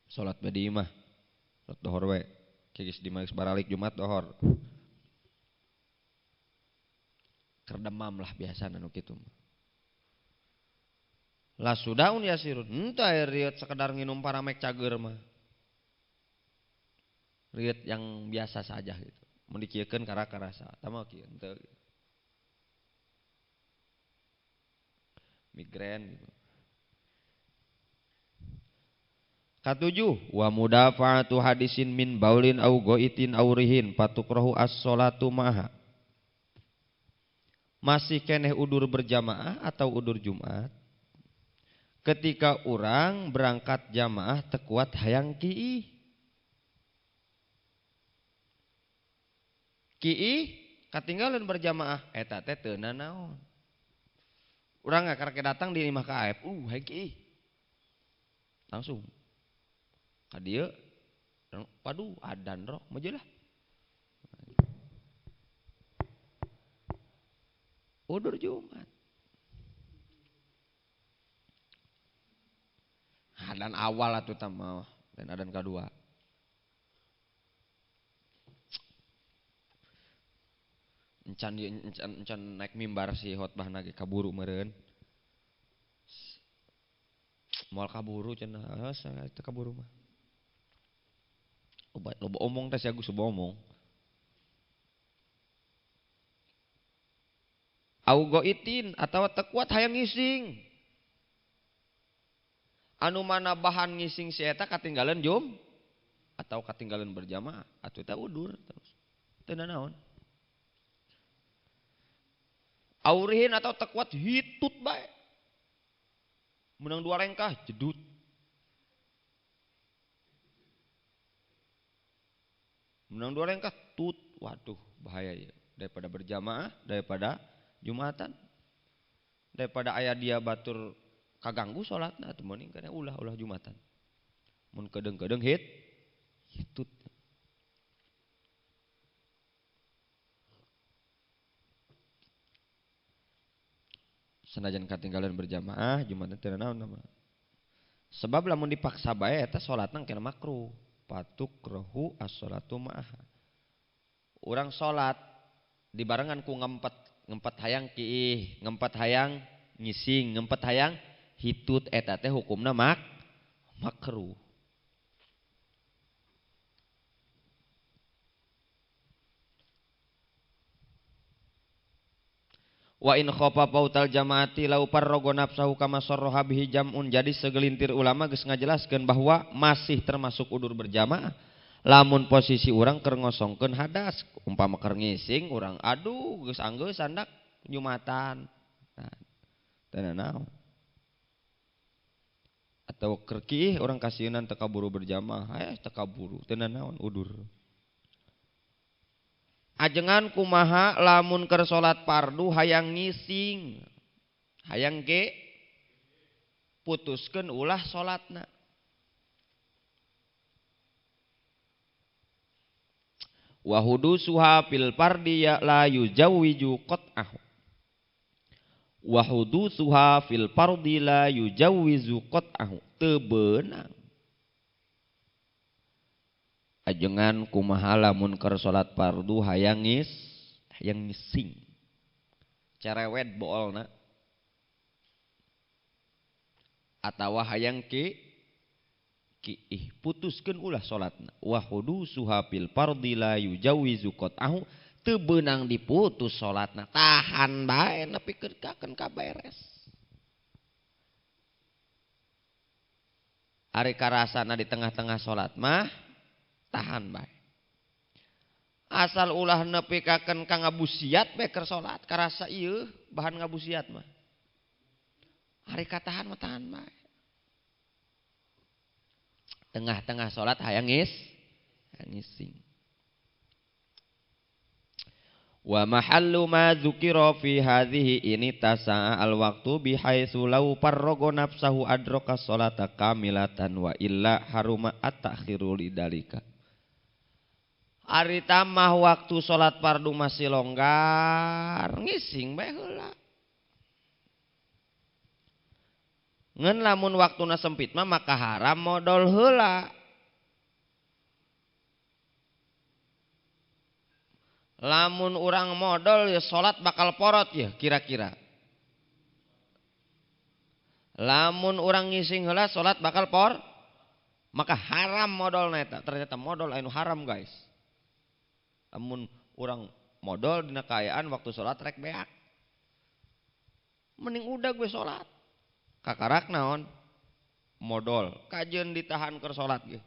Speaker 1: Salat badi mah salat dohor we geus di geus baralik Jumat dohor. Keur demam lah biasana nu kitu mah. La sudaun yasirun henteu aya rieut sekedar nginum paramek cager mah. Rieut yang biasa saja gitu. Mun dikiekeun karasa tah mah kieu henteu. Migren gitu. Katujuh wa mudafa'atu hadisin min baulin au goitin au rihin patukrahu as-sholatu maha. Masih keneh udur berjamaah atau udur Jumat ketika orang berangkat jamaah tekuat hayang kiih katinggalan berjamaah eta teh teu nanaon. Urang karek datang di imah ka AF hayang kiih langsung ka dieu padu adan roh majelah udur Jumat adan awal atuh tah mah dan adan kadua encan naik mimbar si khotbahna ge kaburu meureun moal kaburu cenah eta kaburu mah loba omong teh si Agus loba omong. Au goitin atawa tekuat hayang ngising. Anu mana bahan ngising si eta katinggalan atau katinggalan berjamaah atuh teh udur terus. Teu nanaon. Aurihin atau tekuat hitut bae. Menang 2 rengkah jedut. Menang 2 rengkah tut. Waduh bahaya ya. Daripada berjamaah, daripada Jumatan. Daripada aya dia batur kaganggu salatna atuh mending kana ulah Jumatan. Mun kedeung-kedeung hitut. Senajan katinggalan berjamaah Jumatan teu naon nama. Sebab lamun dipaksa bae eta salatna kena makruh. Patukrahu as-sholatu ma'aha. Urang salat dibarengan ku ngempet hayang kiih, ngempet hayang ngising, ngempet hayang hitut eta teh hukumna makruh. Wa in khofa pautal jamaati lau parrogo nafsahu kama sarraha bihi jam'un. Jadi segelintir ulama geus ngajelaskeun bahwa masih termasuk udur berjamaah lamun posisi urang keur ngosongkeun hadas umpama keur ngising urang aduh geus anggeus sandak Jumatan. Nah, teu naon. Atau kerkih orang kasihanan teu kaburu berjamaah, teu kaburu teu naon udur. Ajengan kumaha lamun keur salat fardu hayang ngising. Hayang ge putuskeun ulah salatna. Wa hudusuha fil fardi ya la yujawwiju qat'ahu. Wa hudusuha fil fardi la yujawwizu qat'ahu. Teu beunang. Ajengan kumaha lamun keur salat fardu hayang ngising. Cerewet boolna. Atawa hayang kiih putuskeun ulah salatna. Wa hudusuha fil fardi la yujawwizu qat'ahu. Teu beunang diputus salatna. Tahan bae nepi keun kaberes. Ari karasana di tengah-tengah salat mah tahan bae. Asal ulah nepi kakeun ka ngabusiat bae keur salat, karasa ieu bahan ngabusiat mah. Ari katahan mah tahan bae. Tengah-tengah salat hayang ngising. Wa mahallu ma dzukira fi hadhihi ini tasa'a al waqtu bihaitsu law farraga nafsahu adraka sholata kamilatan wa illa haruma at-ta'khiru lidzalika. Ari tamah waktu salat fardu masih longgar, ngising bae heula. Ngeun lamun waktuna sempit mah maka haram modal heula. Lamun urang modal ya salat bakal porot ya kira-kira. Lamun urang ngising heula salat bakal maka haram modalna eta. Ternyata modal anu haram guys. Lamun urang modal dina kaayaan waktu salat rek beak. Mending udah gue salat. Kakarak naon? Modal. Kajeun ditahan keur salat ge.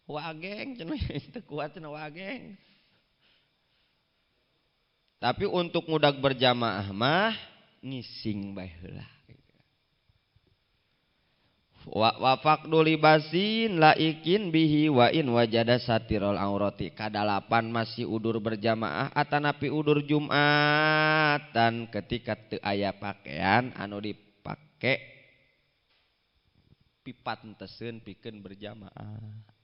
Speaker 1: Wageng cenah teu kuat cenah wageng. Tapi untuk ngudag berjamaah mah ngising bae heula. Wa faqdu libasin laikin bihi wa in wajada satirul aurati. Kadalapan masih udur berjamaah atanapi udur Jumatan ketika teu aya pakaian anu dipake pipanteseun pikeun berjamaah.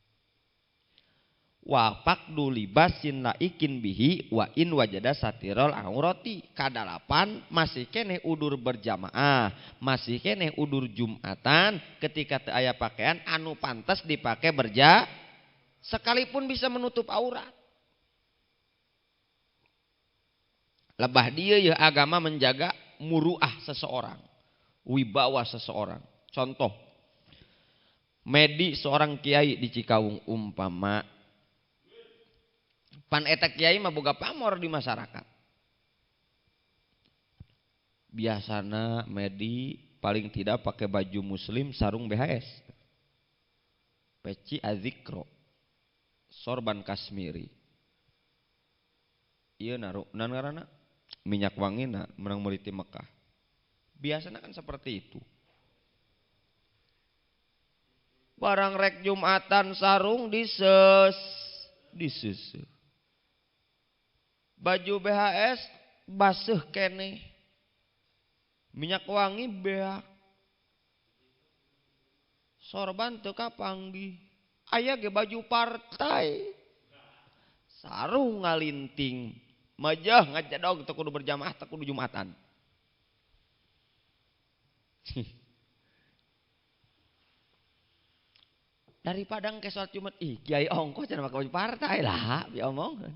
Speaker 1: Wa faqdu libasin laikin bihi wa in wajada satirul aurati. Kadalapan masih keneh udur berjamaah, masih keneh udur Jumatan ketika teu aya pakaian anu pantas dipake sekalipun bisa menutup aurat. Lebah dia ya agama menjaga muruah seseorang, wibawa seseorang. Contoh, Medi seorang kiai di Cikawung umpama pan eta kiai mah boga pamor di masyarakat. Biasana Medi paling tidak pakai baju muslim sarung BHS. Peci azikro. Sorban kasmiri. Ieu naruh ngaranna minyak wangina menang murid di Mekah. Biasana kan seperti itu. Barang rek Jumatan sarung dises. Baju BHS baseuh keneh. Minyak wangi beak. Sorban teu kapanggih. Aya ge baju partai. Sarung ngalinting. Majah ngajadog teu kudu berjamaah teu kudu Jumatan. Daripada engke salat Jumat, kiai ongkoh cenah make baju partai lah, diomongkeun.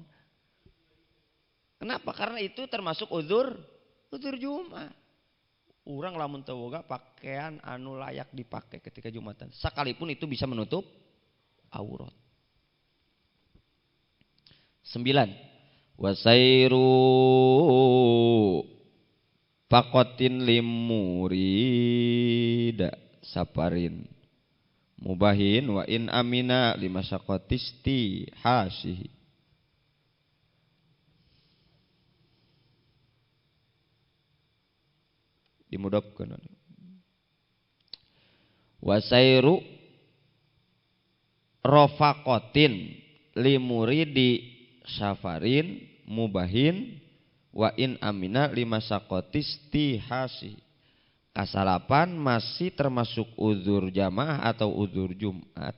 Speaker 1: Kenapa? Karena itu termasuk uzur Jumat. Urang lamun teu boga pakaian anu layak dipakai ketika Jumatan, sekalipun itu bisa menutup aurat. 9. Wasairu faqatin limurida saparin mubahin wa in amina limasaqatisti hasihi. Dimudapkeun Wasairu rofaqatin limuridi safarin mubahin wa in amina lima sakotis tihasi. Kasalapan masih termasuk uzur jamaah atau uzur Jumat.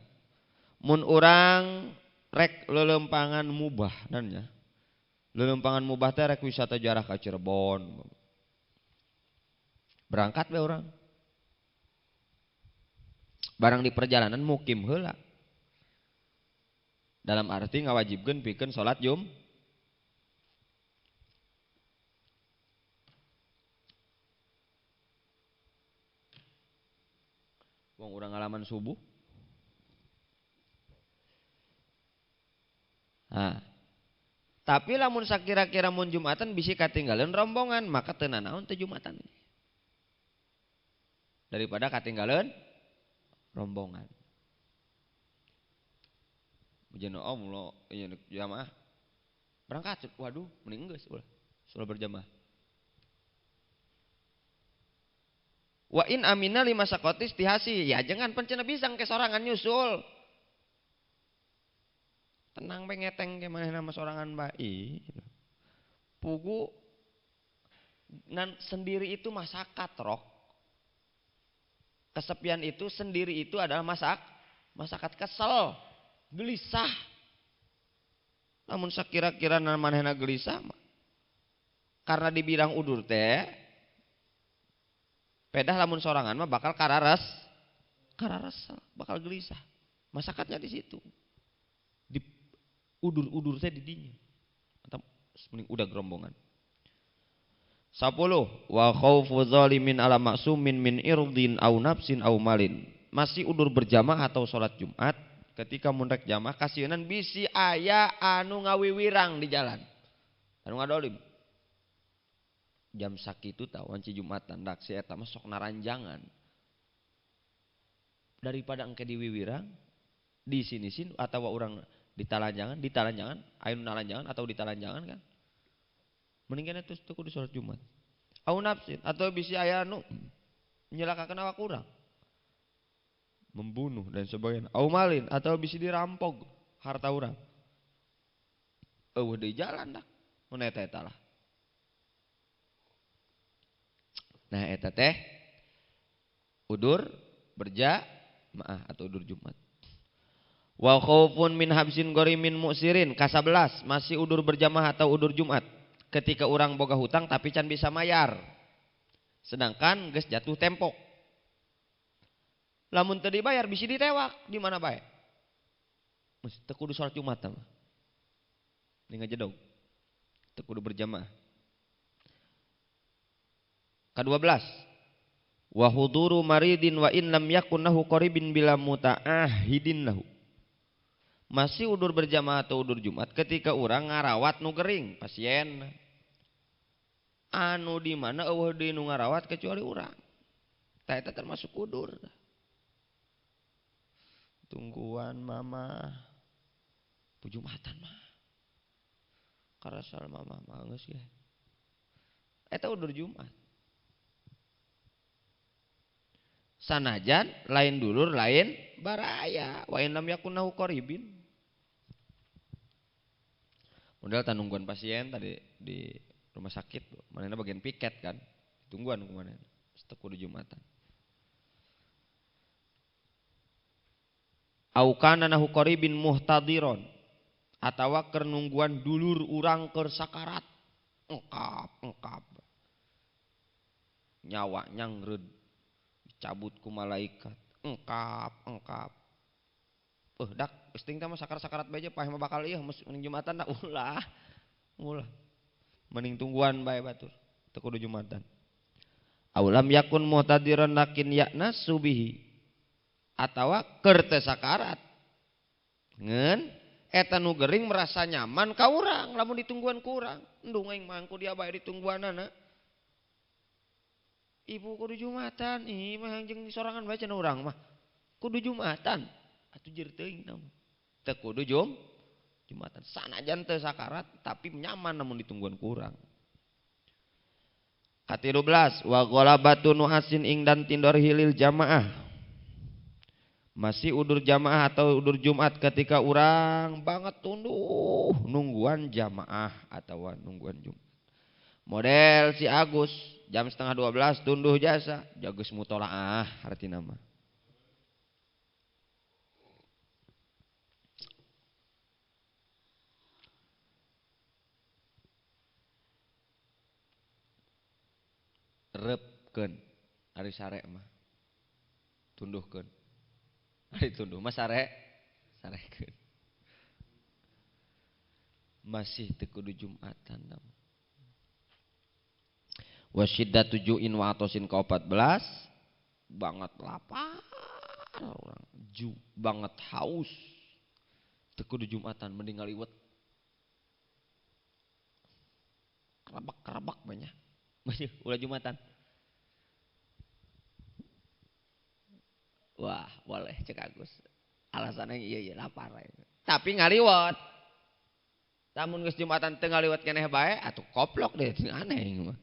Speaker 1: Mun urang rek lelempangan mubah nanya. Lelempangan mubah teh rek wisata jarah ka Cirebon. Berangkat we urang. Barang di perjalanan mukim heula. Dalam arti ngawajibkeun pikeun salat Jumat. Wong urang ngalaman subuh. Nah, tapi lamun sakira-kira mun Jumatan bisi katinggalan rombongan, maka teu nanaon teh Jumatan. Daripada katinggalan rombongan. Bujana Allah ieu jamaah berangkat, waduh mending geus ulah berjamaah. Wa in amina lima sakotis tihasi, ya jangan pencena bisang ke sorangan nyusul. Tenang be ngeteng ke manehna mah sorangan bae. Pugu sendiri itu masakat rok. Kesepian itu sendiri itu adalah masakat kesel. Gelisah. Namun sakira-kira manehna gelisah karena dibilang udur teh pedah lamun sorangan mah bakal karares bakal gelisah. Masakatnya di situ. Di udur teh di dinya. Atau mending udah gerombongan. 10 wa khaufu zalimin ala maksumin min irdin au nafsin au malin. Masih udur berjamaah atau sholat Jumat. Ketika mundek jamaah kasieun bisi aya anu ngawiwirang di jalan. Anu ngadolim. Jam sakitu tah wanci Jumatan dak si eta mah sok naranjangan. Daripada engke diwiwirang di sini-sini atawa urang ditalanjangan, aya nu nalanjangan atau ditalanjangan kan. Mending kana teu kudu salat Jumat. Au nafsin atau bisi aya anu nyelakakeun awak urang. Membunuh dan sebagainya. Au malin atau bisa dirampok harta urang. Eueuh deui jalan dah. Mun eta lah. Nah eta teh udur berjamaah atau udur Jumat. Wa khaufun min habsin gharimin mu'sirin ka-11 masih udur berjamaah atau udur Jumat. Ketika urang boga hutang tapi can bisa mayar. Sedangkan geus jatuh tempo. Lamun teu dibayar bisi ditewak di mana bae. Mesti teu kudu salat Jumat mah. Ning ngajedog. Teu kudu berjamaah. Ka-12. Wa huduru maridin wa in lam yakun lahu qaribin bila mutaahidin lahu. Masih udur berjamaah atau udur Jumat ketika urang ngarawat nu gering, pasien. Anu di mana eueuh deui nu ngarawat kecuali urang. Tah eta termasuk udur. Tungguan mama Jumatan mah karasal mama mah geus ge eta udur Jumat sanajan lain dulur lain baraya wa in lam yakun lahu qaribin modal tanungguan pasien tadi di rumah sakit manehna bagian piket kan tungguan kumaha teu kudu Jumatan. Au kana nahu qaribin muhtadiron atawa keur nungguan dulur urang keur sakarat engkap nyawa nyangreud dicabut ku malaikat engkap dak geus ting teh mah sakarat bae pah mah bakal ieu mending Jumatan da ulah mending tungguan bae batur teu kudu Jumatan. Aulam yakun muhtadiron lakin yakna subihi atawa keur teu sakarat ngeun eta nu gering merasa nyaman ka urang lamun ditungguan ku urang endung aing mangku dia bae ditungguanana ibu kudu Jumatan ih mah jeung sorangan bae cenah urang mah kudu Jumatan atuh jeur teuing namun teu kudu Jumatan sanajan teu sakarat tapi nyaman namun ditungguan ku urang. Ka-13 wa ghalabatu nuhasin ing dan tindor hilil jamaah Masih udur jamaah atau udur Jumat ketika orang banget tunduh nungguan jamaah atau nungguan Jumat. Model si Agus jam setengah 12 tunduh jasa jagus mutolaah arti nama. Repkeun ari sare mah tunduhkeun. Ari tunduh mah sarekeun. Masih teu kudu Jumatan nama. Wasyiddatu ju'in wa atosin ke 14 banget lapar orang banget haus teu kudu Jumatan mending ngaliwet kerabak banyak ulah Jumatan. Wah boleh cek Agus alasannya iya lapar tapi ngaliwet lamun geus Jumatan teu ngaliwet keneh bae atuh koplok deh aneh mah.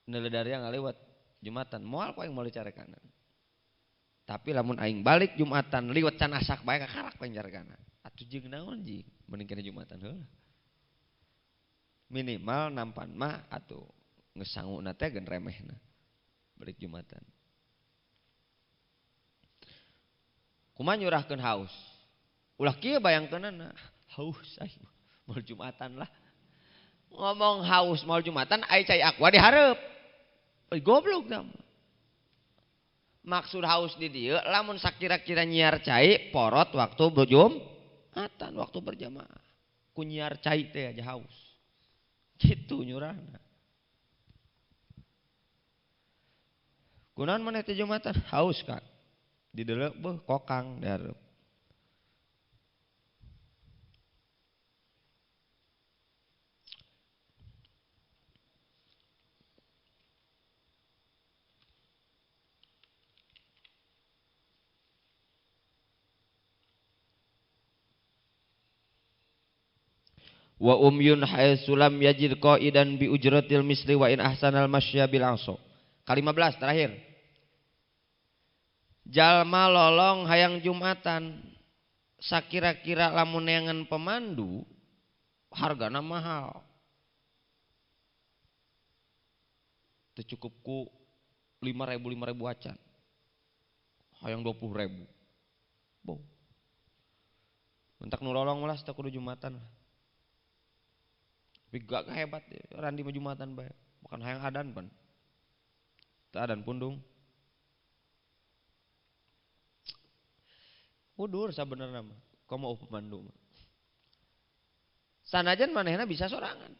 Speaker 1: Neledari yang ngaliwat Jumatan moal ku aing mau carekan. Tapi lamun aing balik Jumatan liwat can asak bae kakarak paing carekan. Atuh jeung naon ji mending kana Jumatan heula. Minimal nampan mah atuh geus sanguna teh gen remehna. Balik Jumatan. Kumaha nyurahkeun haus. Ulah kieu bayangkeunana haus aing moal Jumatan lah. Ngomong haus moal Jumatan ai cai aqua di hareup. Goblok dam. Maksud haus di dieu lamun sakira-kira nyiar cai porot waktu Jumatan waktu berjamaah. Ku nyiar cai teh aja haus. Kitu nyurahna. Kunaon maneh teh Jumatan? Haus kan. Di deuleu beuh kokang di hareup. Wa umyun haitsulam yajid qaidan bi ujratil misli wa in ahsanal masya bil aso. Ke-15 terakhir. Jalma lolong hayang Jumatan sakira-kira lamun neangan pemandu hargana mahal. Teu cukup ku 5.000 acan. Hayang 20.000. Boh. Mentak nu lolong malah teu kudu Jumatan. Tapi gak hebat ya. Randi mah Jumatan bae. Bukan hayang adan pan. Teu adan pundung. Udur sabenerna mah. Komo pemandu mah. Sanajan manehna bisa sorangan.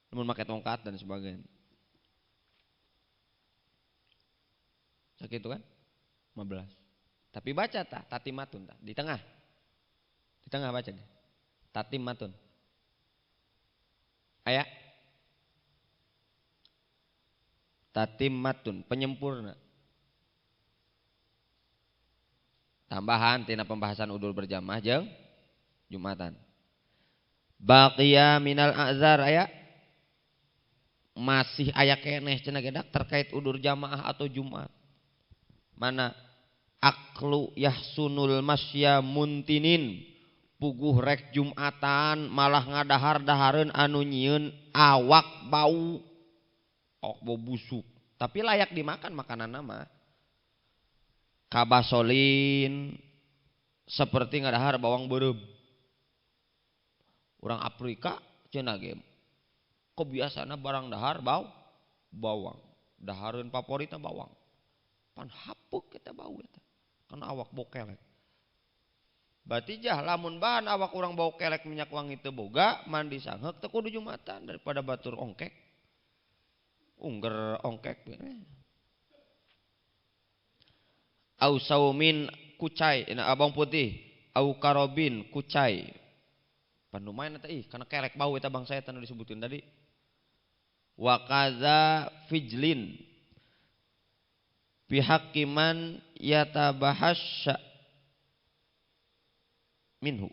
Speaker 1: Namun make tongkat dan sebagainya. Sakitu kan? 15. Tapi baca tah tatimatun tah di tengah. Di tengah baca deh. Tatimatun. Aya. Tatimatun penyempurna. Tambahan tina pembahasan udur berjamaah jeung Jumatan. Baqiya minal a'zar aya. Masih aya keneh cenah gedak terkait udur jamaah atau Jumat. Mana aklu yahsunul masya muntinin. Puguh rek Jumatan malah ngadahar-dahareun anu nyieun awak bau. Awak bau busuk. Tapi layak dimakan makanan nama. Kabasolin seperti ngadahar bawang beureum. Urang Afrika cenah ge kebiasaana barang dahar bawang. Dahareun favoritna bawang. Pan hapuk kita bau eta. Karena awak bau kelek. Berarti jah lamun bahan awak urang bau kelek minyak wangi teu boga mandi sangeuk teu kudu Jumatan daripada batur ongkek. Ungger ongkek. Au saumin kucai, abang putih, au karobin kucai. Pan lumayan eta kana kelek bau eta bangsa eta nu disebutin tadi. Wa kaza fijlin. Bihaqiman yatabahasya minhu.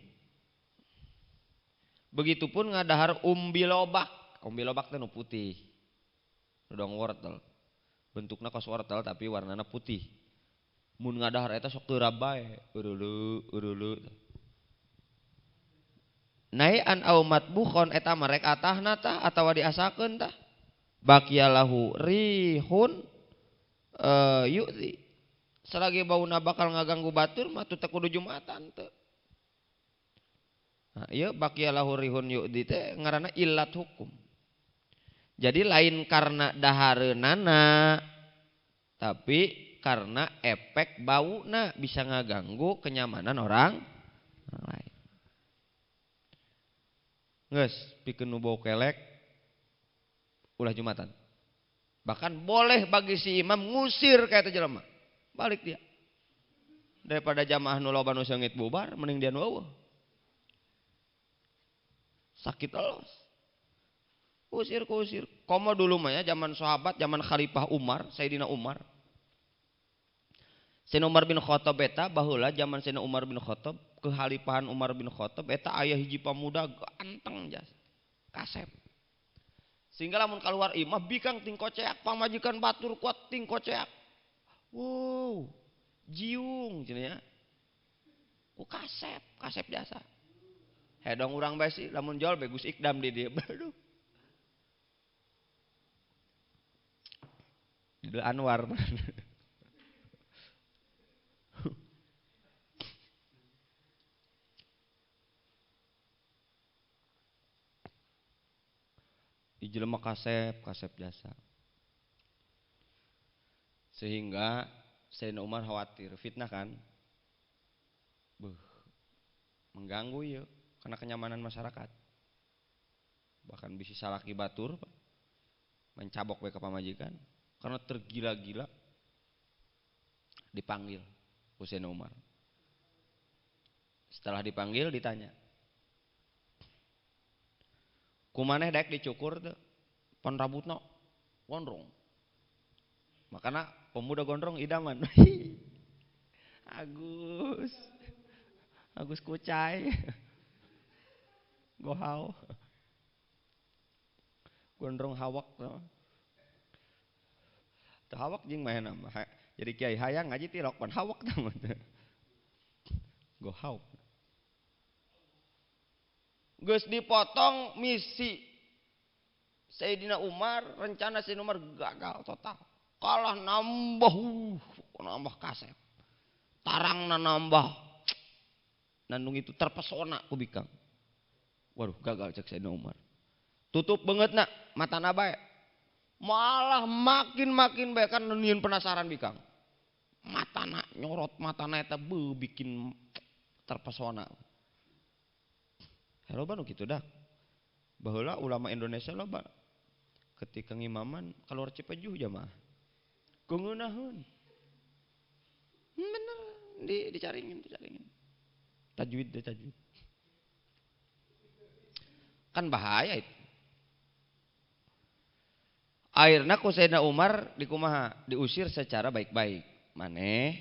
Speaker 1: Begitupun ngadahar umbilobak. Kombi lobak teh nu putih. Nu dong wortel. Bentukna kos wortel tapi warnana putih. Mun ngadahar eta sok teu rabae, urulu. Naian au matbukhon eta marek atahna tah atawa diasakeun tah. Baqiyalahu rihun yu'zi. Selagi bauna bakal ngaganggu batur mah teu kudu Jumatan teu. Nah, ieu baqiyalahu rihun yu'zi teh ngaranna illat hukum. Jadi lain karena dahareunana tapi karena efek bauna bisa ngaganggu kenyamanan orang lain. Geus pikeun nu bau kelek ulah Jumatan. Bahkan boleh bagi si imam ngusir kayak itu jelema. Balik dia. Daripada jamaah nu loba nu seungit bubar mending dia nu eueuh. Sakit elos. Usir. Komo dulu mah ya zaman sahabat, zaman Khalifah Umar, Sayyidina Umar. Sayyidina Umar bin Khattab eta baheula zaman Sayyidina Umar bin Khattab, kehalifahan Umar bin Khattab eta aya hiji pamuda ganteng jas. Kasep. Sehingga lamun keluar imah bikang ting koceak, pamajikan batur kuat ting koceak. Wow, jiung cenah ya. Ku kasep jasa. Hedong urang bae sih lamun jol bagus ikdam di dieu. Aduh. Di Anwar. Di jelema kasep jasa. Sehingga Sayyidina Umar khawatir fitnah kan. Mengganggu ya karena kenyamanan masyarakat. Bahkan bisa salaki batur mencabok we ka pamajikan karena tergila-gila dipanggil Sayyidina Umar. Setelah dipanggil ditanya, kumaneh daek dicukur teu pon rambutna gondrong. Makana pemuda gondrong idaman. Agus kucai. Gohau. Gondrong hawak no. Teu hawak jeung mah nama. Jadi kiai hayang ngaji tilok pan hawak tah. Gohau. Geus dipotong misi Sayyidina Umar, rencana Sayyidina Umar gagal total. Kalah nambah kasep. Tarangna nambah. Nandung itu terpesona ku bikang. Waduh gagal cek Sayyidina Umar. Tutup bangetna matana bae. Malah makin bae kan nyieun penasaran bikang. Matana nyorot matana eta bikin terpesona. Loba nu kitu dah. Baheula ulama Indonesia loba. Ketika ngimaman keluar Cipejuh jamaah. Keungeunaheun. Bener dicaringin. Tajwid. Kan bahaya itu. Akhirna ku Sayyidina Umar dikumaha diusir secara baik-baik. Maneh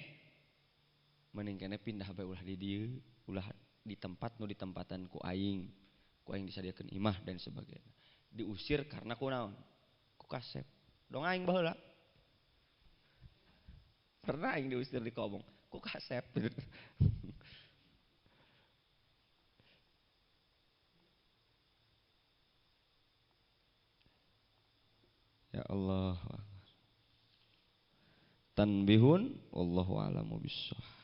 Speaker 1: mending keneh pindah bae ulah di dieu, ulah di tempat nu ditempatan ku aing disadiakeun imah dan sebagainya. Diusir karena ku naon? Ku kasep. Dong aing baheula. Pernah aing diusir di Kobong, ku kasep. Ya Allah. Tanbihun wallahu a'lamu bissawab.